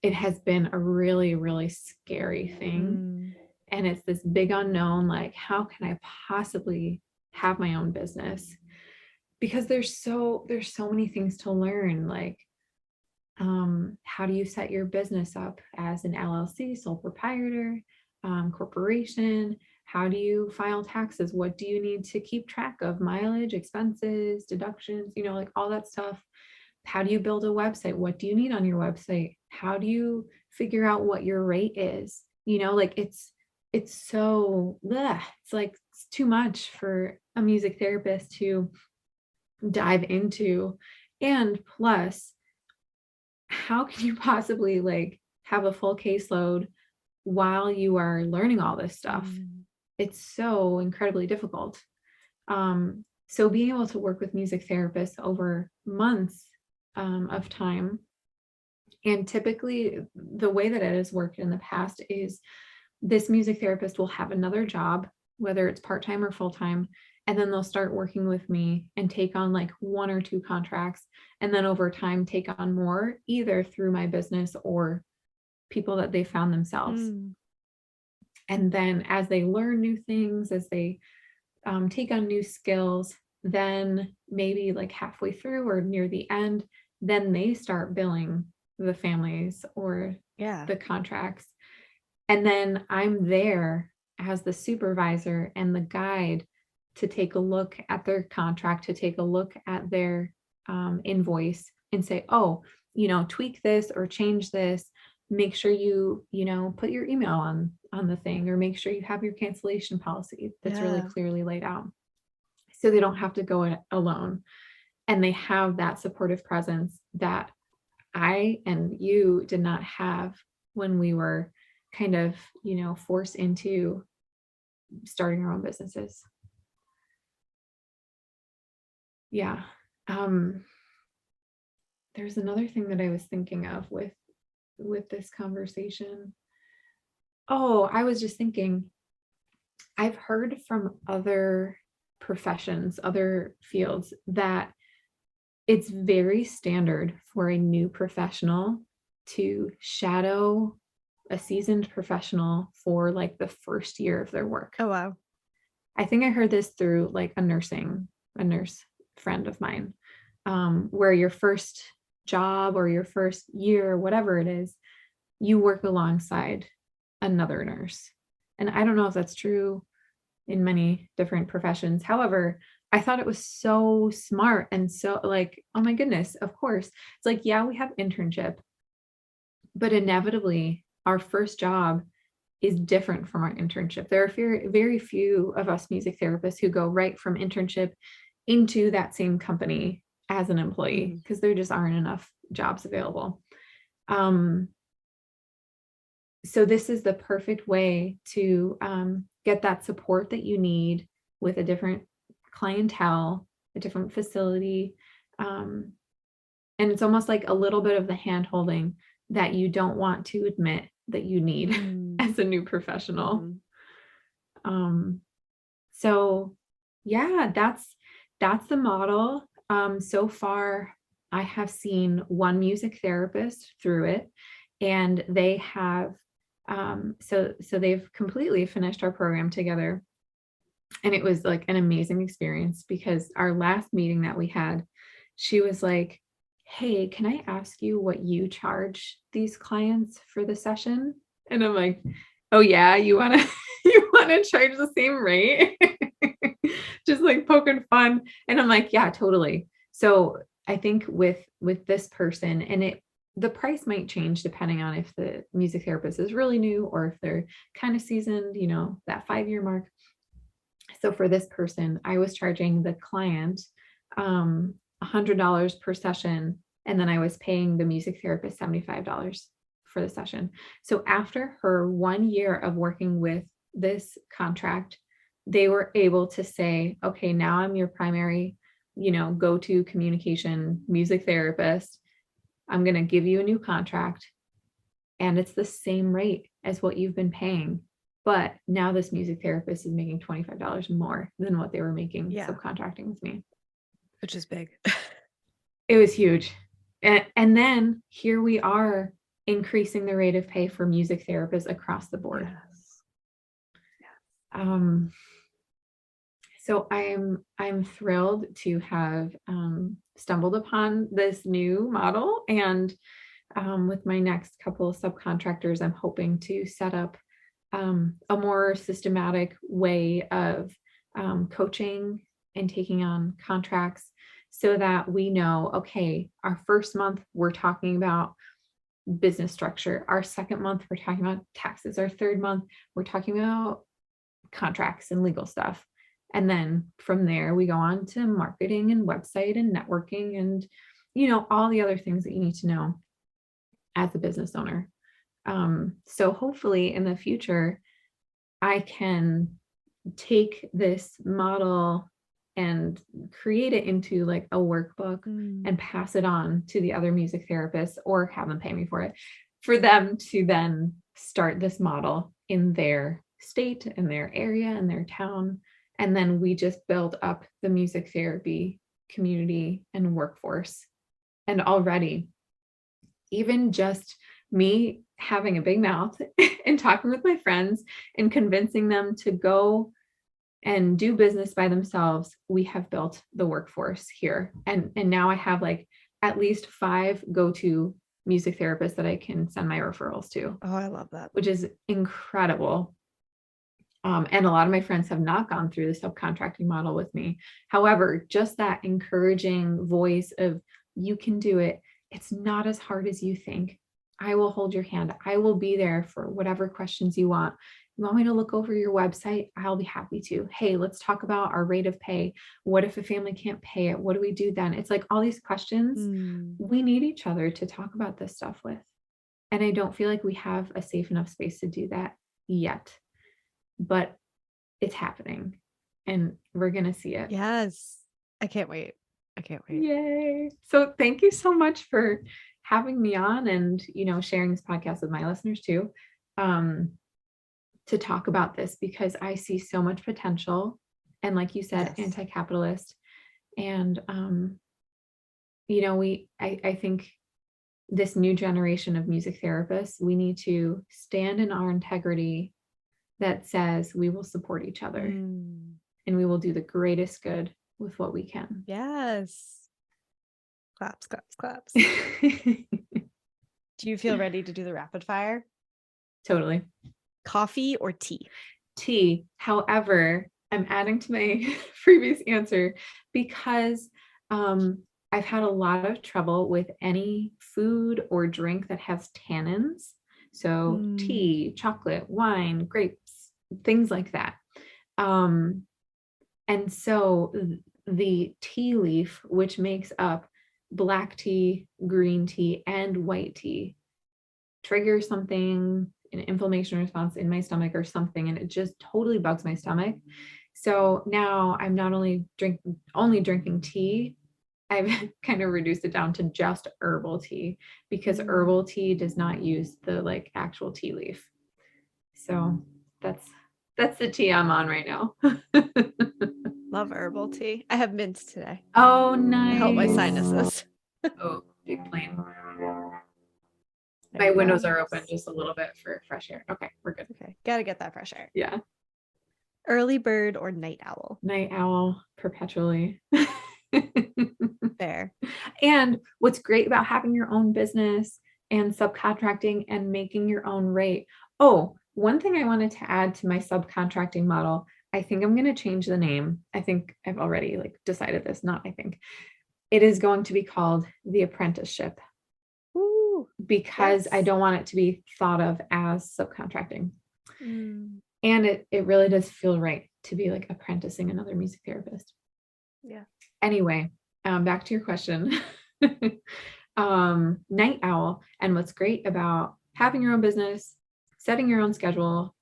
it has been a really, really scary thing. Mm, And it's this big unknown, like, how can I possibly have my own business? Because there's so many things to learn, like how do you set your business up as an LLC, sole proprietor, corporation? How do you file taxes? What do you need to keep track of? Mileage, expenses, deductions, you know, like all that stuff. How do you build a website? What do you need on your website? How do you figure out what your rate is? You know, like it's so it's like it's too much for a music therapist to dive into. And plus, how can you possibly like have a full caseload while you are learning all this stuff? mm, It's so incredibly difficult. So being able to work with music therapists over months of time, and typically the way that it has worked in the past is this music therapist will have another job, whether it's part-time or full-time, and then they'll start working with me and take on like 1 or 2 contracts, and then over time take on more, either through my business or people that they found themselves. mm. And then as they learn new things, as they take on new skills, then maybe like halfway through or near the end, then they start billing the families or Yeah. the contracts. And then I'm there as the supervisor and the guide to take a look at their contract, to take a look at their invoice and say, oh, you know, tweak this or change this. Make sure you know, put your email on the thing, or make sure you have your cancellation policy that's really Yeah. clearly laid out. So they don't have to go it alone. And they have that supportive presence that I and you did not have when we were kind of, you know, forced into starting our own businesses. Yeah. Um, there's another thing that I was thinking of with this conversation. Oh, I was just thinking, I've heard from other professions, other fields, that it's very standard for a new professional to shadow a seasoned professional for like the first year of their work. Oh, wow. I think I heard this through like a nurse friend of mine, where your first job or your first year, whatever it is, you work alongside another nurse. And I don't know if that's true in many different professions. However, I thought it was so smart and so like, oh my goodness, of course. It's like, yeah, we have internship, but inevitably our first job is different from our internship. There are very, very few of us music therapists who go right from internship into that same company as an employee, because there just aren't enough jobs available. So this is the perfect way to get that support that you need with a different clientele, a different facility. And it's almost like a little bit of the hand holding that you don't want to admit that you need Mm. as a new professional. So Yeah, that's the model. So far, I have seen one music therapist through it, and they have so they've completely finished our program together. And it was like an amazing experience because our last meeting that we had, she was like, "Hey, can I ask you what you charge these clients for the session?" And I'm like, "Oh yeah, you want to you want to charge the same rate?" Just like poking fun. And I'm like, "Yeah, totally." So, I think with this person, and it the price might change depending on if the music therapist is really new or if they're kind of seasoned, that 5-year mark. So for this person, I was charging the client $100 per session, and then I was paying the music therapist $75 for the session. So after her 1 year of working with this contract, they were able to say, okay, now I'm your primary, go-to communication music therapist. I'm going to give you a new contract, and it's the same rate as what you've been paying. But now this music therapist is making $25 more than what they were making subcontracting with me. Which is big. It was huge. And then here we are increasing the rate of pay for music therapists across the board. Yes. So I'm thrilled to have stumbled upon this new model, and with my next couple of subcontractors, I'm hoping to set up a more systematic way of coaching and taking on contracts so that we know, okay, our first month, we're talking about business structure. Our second month, we're talking about taxes. Our third month, we're talking about contracts and legal stuff. And then from there, we go on to marketing and website and networking and, all the other things that you need to know as a business owner. So hopefully in the future, I can take this model and create it into like a workbook and pass it on to the other music therapists or have them pay me for it, for them to then start this model in their state, in their area, in their town. And then we just build up the music therapy community and workforce. And already, even just me having a big mouth and talking with my friends and convincing them to go and do business by themselves, we have built the workforce here. And now I have like at least 5 go-to music therapists that I can send my referrals to. Oh, I love that. Which is incredible. And a lot of my friends have not gone through the subcontracting model with me. However, just that encouraging voice of, you can do it. It's not as hard as you think. I will hold your hand. I will be there for whatever questions you want. You want me to look over your website? I'll be happy to. Hey, let's talk about our rate of pay. What if a family can't pay it? What do we do then? It's like all these questions. We need each other to talk about this stuff with. And I don't feel like we have a safe enough space to do that yet. But it's happening and we're going to see it. Yes. I can't wait. Yay. So thank you so much for having me on and, sharing this podcast with my listeners too, to talk about this, because I see so much potential. And like you said, Yes. anti-capitalist. And, I think this new generation of music therapists, we need to stand in our integrity that says we will support each other and we will do the greatest good with what we can. Yes. Claps, claps, claps. Do you feel ready to do the rapid fire? Totally. Coffee or tea? Tea. However, I'm adding to my previous answer because I've had a lot of trouble with any food or drink that has tannins. So tea, chocolate, wine, grapes, things like that. And so the tea leaf, which makes up black tea, green tea, and white tea, triggers something, an inflammation response in my stomach or something, and it just totally bugs my stomach. So now I'm not only drinking tea, I've kind of reduced it down to just herbal tea, because herbal tea does not use the actual tea leaf. So that's the tea I'm on right now. Love herbal tea. I have mint today. Oh, To help my nice. sinuses. Oh, big plane. There My you windows go. are open just a little bit for fresh air. Okay, we're good. Okay, gotta get that fresh air. Yeah. Early bird or night owl? Night owl perpetually. Fair. And what's great about having your own business and subcontracting and making your own rate. Oh, one thing I wanted to add to my subcontracting model, I think I'm going to change the name. I think I've already decided this, not I think. It is going to be called the apprenticeship. Ooh, because yes. I don't want it to be thought of as subcontracting. Mm. And it really does feel right to be like apprenticing another music therapist. Yeah. Anyway, back to your question. Night owl. And what's great about having your own business, setting your own schedule,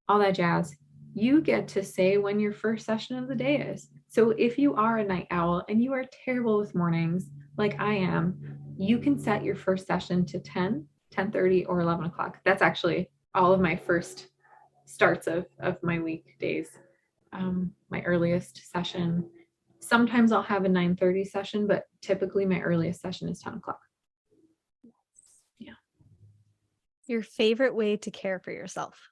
all that jazz, you get to say when your first session of the day is. So if you are a night owl and you are terrible with mornings, like I am, you can set your first session to 10, 10:30, or 11 o'clock. That's actually all of my first starts of my weekdays. My earliest session. Sometimes I'll have a 9:30 session, but typically my earliest session is 10 o'clock. Yeah. Your favorite way to care for yourself?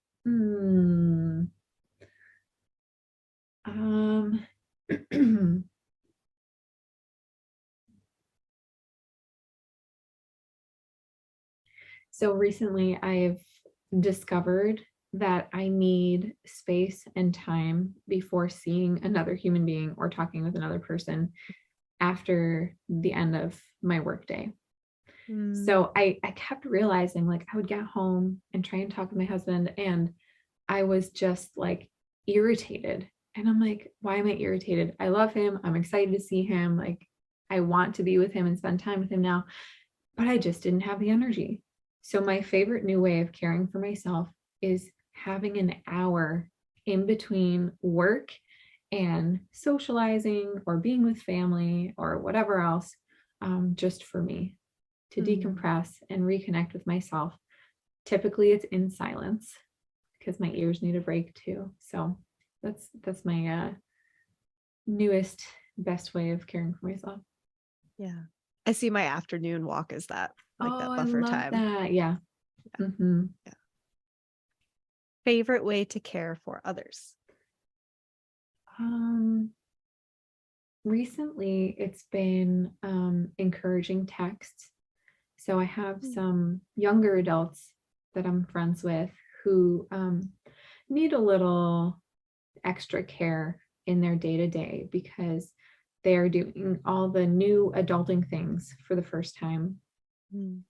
So recently I've discovered that I need space and time before seeing another human being or talking with another person after the end of my workday. So I kept realizing I would get home and try and talk with my husband, and I was just irritated. And I'm like, why am I irritated? I love him. I'm excited to see him. I want to be with him and spend time with him now, but I just didn't have the energy. So my favorite new way of caring for myself is having an hour in between work and socializing or being with family or whatever else, just for me to decompress and reconnect with myself. Typically it's in silence because my ears need a break too. So that's my newest best way of caring for myself. Yeah. I see my afternoon walk as that, that buffer I love time. that. Yeah. Mm-hmm. Yeah. Favorite way to care for others? Recently it's been encouraging texts. So I have some younger adults that I'm friends with who need a little extra care in their day-to-day because they are doing all the new adulting things for the first time.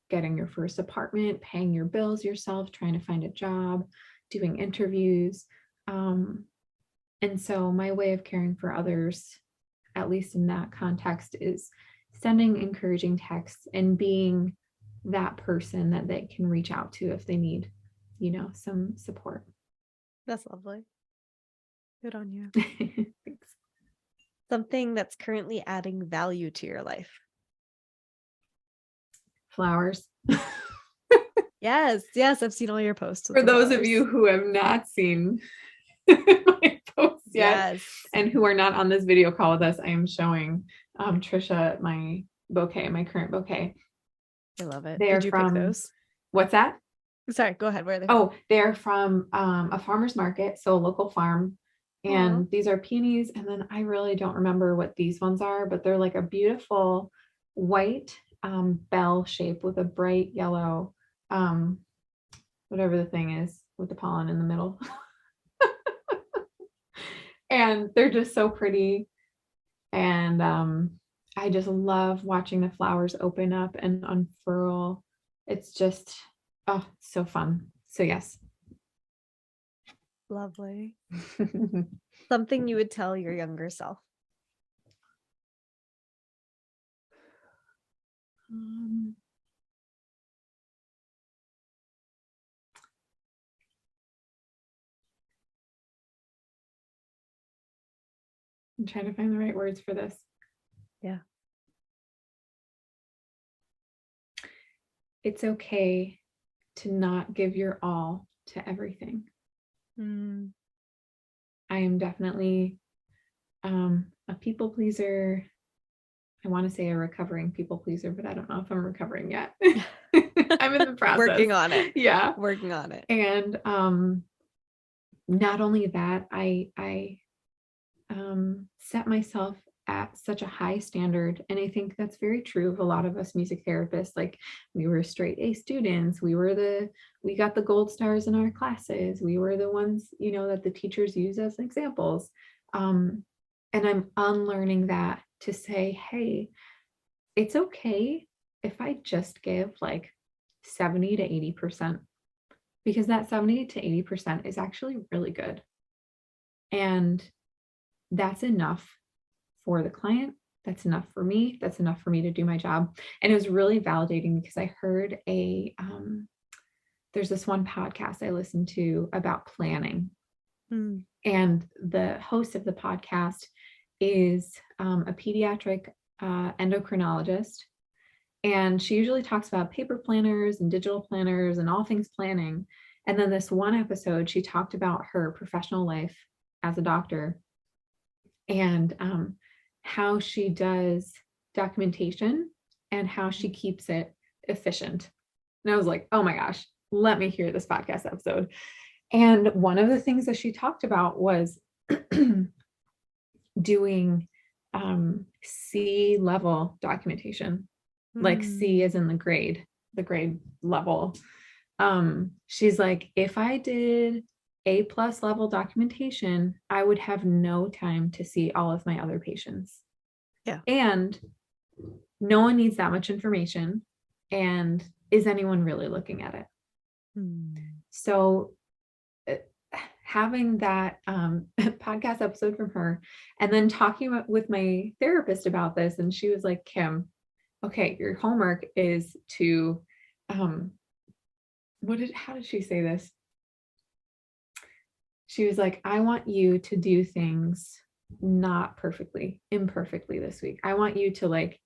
Getting your first apartment, paying your bills yourself, trying to find a job, doing interviews. And so my way of caring for others, at least in that context, is sending encouraging texts and being that person that they can reach out to if they need, some support. That's lovely. Good on you. Thanks. Something that's currently adding value to your life? Flowers. Yes, I've seen all your posts. For those of you who have not seen my posts yet and who are not on this video call with us, I am showing Tricia my bouquet, my current bouquet. I love it. Did you pick those? What's that? Sorry, go ahead. Where are they? Oh, they're from a farmer's market, so a local farm. And these are peonies. And then I really don't remember what these ones are, but they're a beautiful white bell shape with a bright yellow, whatever the thing is with the pollen in the middle. And they're just so pretty. And I just love watching the flowers open up and unfurl. It's just, so fun. So yes. Lovely. Something you would tell your younger self? I'm trying to find the right words for this. Yeah. It's okay to not give your all to everything. I am definitely a people pleaser. I want to say a recovering people pleaser, but I don't know if I'm recovering yet. I'm in the process. Working on it. Yeah. Working on it. And not only that, I set myself at such a high standard. And I think that's very true of a lot of us music therapists. Like, we were straight A students. We got the gold stars in our classes. We were the ones, that the teachers use as examples. And I'm unlearning that to say, hey, it's okay if I just give like 70 to 80%, because that 70 to 80% is actually really good. And that's enough for the client. That's enough for me. That's enough for me to do my job. And it was really validating because I heard there's this one podcast I listened to about planning. And the host of the podcast is a pediatric endocrinologist. And she usually talks about paper planners and digital planners and all things planning. And then this one episode, she talked about her professional life as a doctor and how she does documentation and how she keeps it efficient. And I was like, oh my gosh, let me hear this podcast episode. And one of the things that she talked about was doing C level documentation, like C as in the grade level. She's like, if I did A+ level documentation, I would have no time to see all of my other patients. Yeah. And no one needs that much information. And is anyone really looking at it? So having that podcast episode from her and then talking with my therapist about this, and she was like, Kim, okay, your homework is to, how did she say this? She was like, I want you to do things not perfectly, imperfectly this week. I want you to like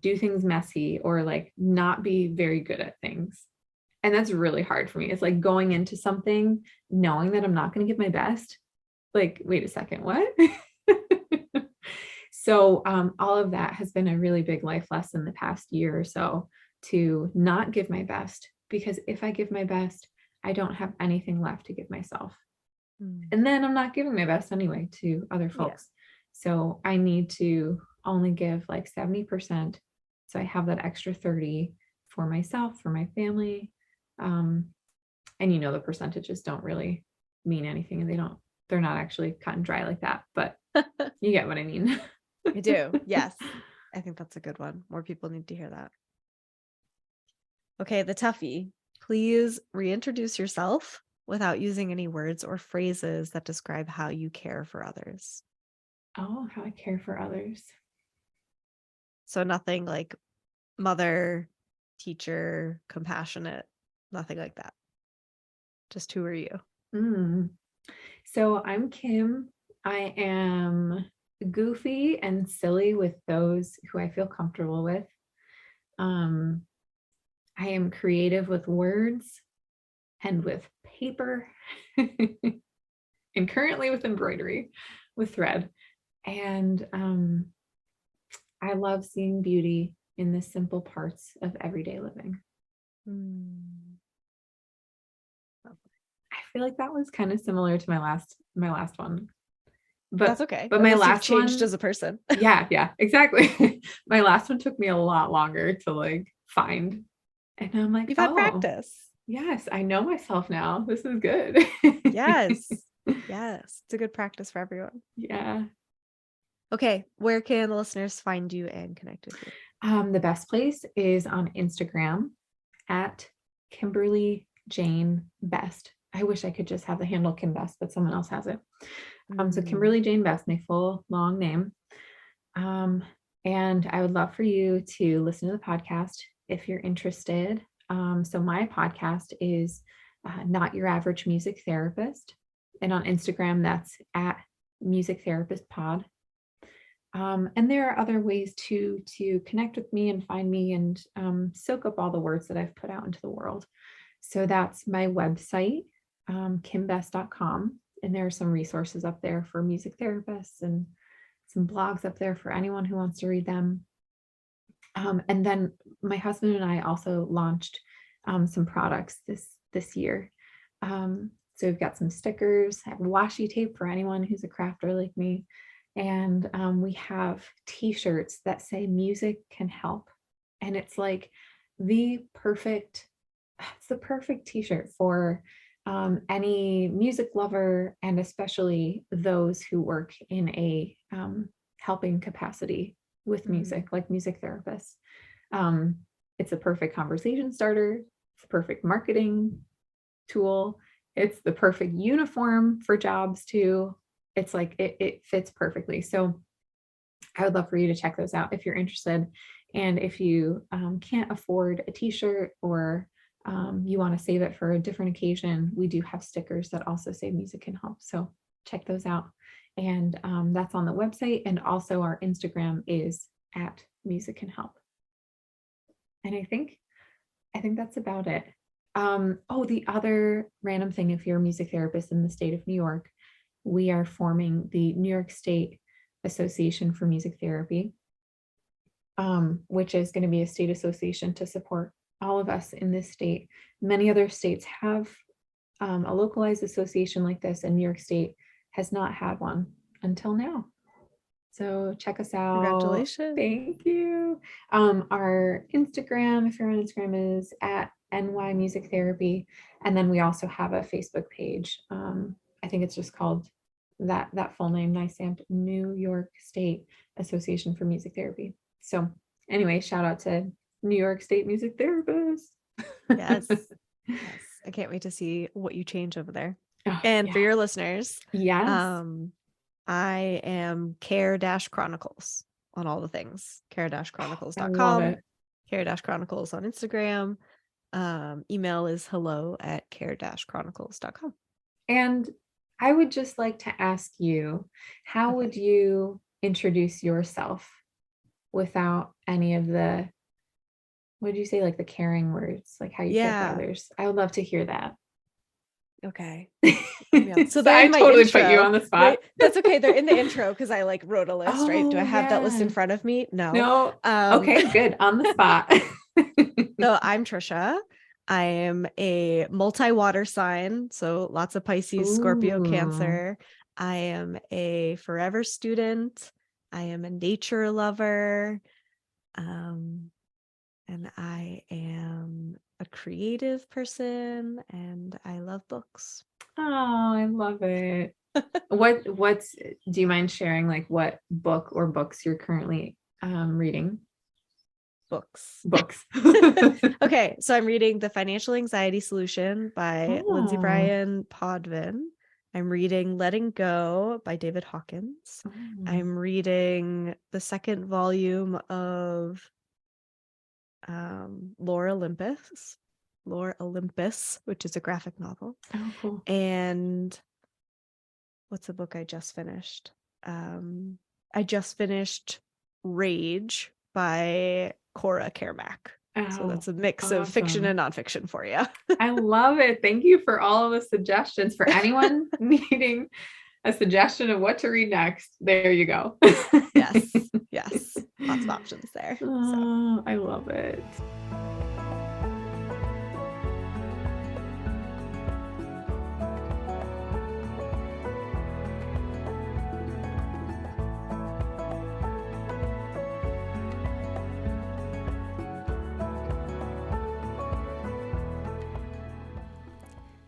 do things messy or like not be very good at things. And that's really hard for me. It's like going into something knowing that I'm not going to give my best. Like, wait a second, what? So all of that has been a really big life lesson the past year or so, to not give my best, because if I give my best, I don't have anything left to give myself. And then I'm not giving my best anyway to other folks. Yeah. So I need to only give like 70%. So I have that extra 30 for myself, for my family. And the percentages don't really mean anything, and they're not actually cut and dry like that, but you get what I mean. I do. Yes. I think that's a good one. More people need to hear that. Okay. The toughie, please reintroduce yourself without using any words or phrases that describe how you care for others. Oh, how I care for others. So nothing like mother, teacher, compassionate, nothing like that. Just who are you? So I'm Kim. I am goofy and silly with those who I feel comfortable with. I am creative with words and with paper and currently with embroidery, with thread. And I love seeing beauty in the simple parts of everyday living. I feel like that was kind of similar to my last one. But that's okay. But my last one changed one, as a person. Yeah, exactly. My last one took me a lot longer to like find. And I'm like, you've had practice. Yes, I know myself now. This is good. Yes. Yes. It's a good practice for everyone. Yeah. Okay. Where can the listeners find you and connect with you? The best place is on Instagram at Kimberly Jane Best. I wish I could just have the handle Kim Best, but someone else has it. So Kimberly Jane Best, my full long name. And I would love for you to listen to the podcast if you're interested. So my podcast is Not Your Average Music Therapist. And on Instagram, that's at Music Therapist Pod. And there are other ways to connect with me and find me and soak up all the words that I've put out into the world. So that's my website, kimbest.com. And there are some resources up there for music therapists and some blogs up there for anyone who wants to read them. And then my husband and I also launched some products this year. So we've got some stickers, I have washi tape for anyone who's a crafter like me. And we have t-shirts that say music can help. And it's like it's the perfect t-shirt for any music lover, and especially those who work in a helping capacity with music, like music therapists. It's a perfect conversation starter. It's a perfect marketing tool. It's the perfect uniform for jobs too. It's like it fits perfectly. So I would love for you to check those out if you're interested. And if you can't afford a t-shirt, or you want to save it for a different occasion, we do have stickers that also say music can help. So check those out. And that's on the website. And also our Instagram is at music can help. And I think that's about it. The other random thing, if you're a music therapist in the state of New York, we are forming the New York State Association for Music Therapy, which is going to be a state association to support all of us in this state. Many other states have a localized association like this, and New York State has not had one until now. So check us out. Congratulations. Thank you. Our Instagram, if you're on Instagram, is at NY Music Therapy. And then we also have a Facebook page. I think it's just called that full name, NYSAMT, New York State Association for Music Therapy. So anyway, shout out to New York State music therapists. Yes. Yes. I can't wait to see what you change over there. Oh, And yeah. for your listeners, Yes. I am Care-Chronicles on all the things. Care-Chronicles.com. I love it. Care-Chronicles on Instagram. Email is hello@care-chronicles.com. And I would just like to ask you, how would you introduce yourself without any of the, what did you say, like the caring words, like how you care for others? I would love to hear that. Okay. So I totally put you on the spot. Right? That's okay. They're in the intro because I like wrote a list, right? Do I have that list in front of me? No. Okay, good. On the spot. So I'm Tricia. I am a multi-water sign, so lots of Pisces, Scorpio, Cancer. I am a forever student. I am a nature lover. And I am a creative person, and I love books. Oh, I love it. Do you mind sharing like what book or books you're currently reading? Books. Okay, so I'm reading The Financial Anxiety Solution by Lindsay Bryan Podvin. I'm reading Letting Go by David Hawkins. I'm reading the second volume of Lore Olympus, which is a graphic novel. Oh, cool. And what's a book I just finished? I just finished Rage by Cora Kermack. So that's a mix of fiction and nonfiction for you. I love it. Thank you for all of the suggestions. For anyone needing a suggestion of what to read next, there you go. Yes. Lots of options there. Oh, I love it.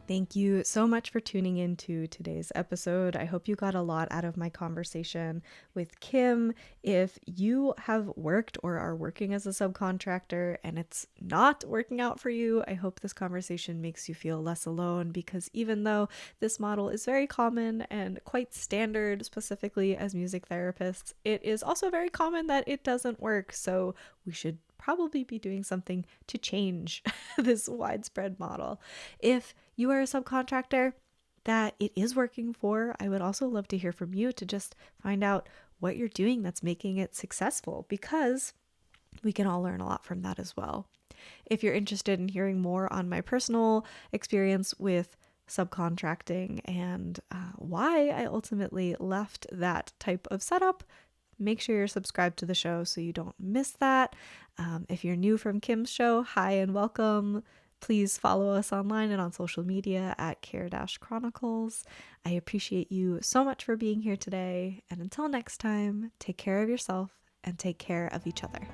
Thank you so much for tuning into today's episode. I hope you got a lot out of my conversation with Kim. If you have worked or are working as a subcontractor and it's not working out for you, I hope this conversation makes you feel less alone, because even though this model is very common and quite standard, specifically as music therapists, it is also very common that it doesn't work. So we should probably be doing something to change this widespread model. If you are a subcontractor that it is working for, I would also love to hear from you to just find out what you're doing that's making it successful, because we can all learn a lot from that as well. If you're interested in hearing more on my personal experience with subcontracting and why I ultimately left that type of setup. Make sure you're subscribed to the show so you don't miss that. If you're new from Kim's show, hi and welcome. Please follow us online and on social media at Care Chronicles. I appreciate you so much for being here today. And until next time, take care of yourself and take care of each other.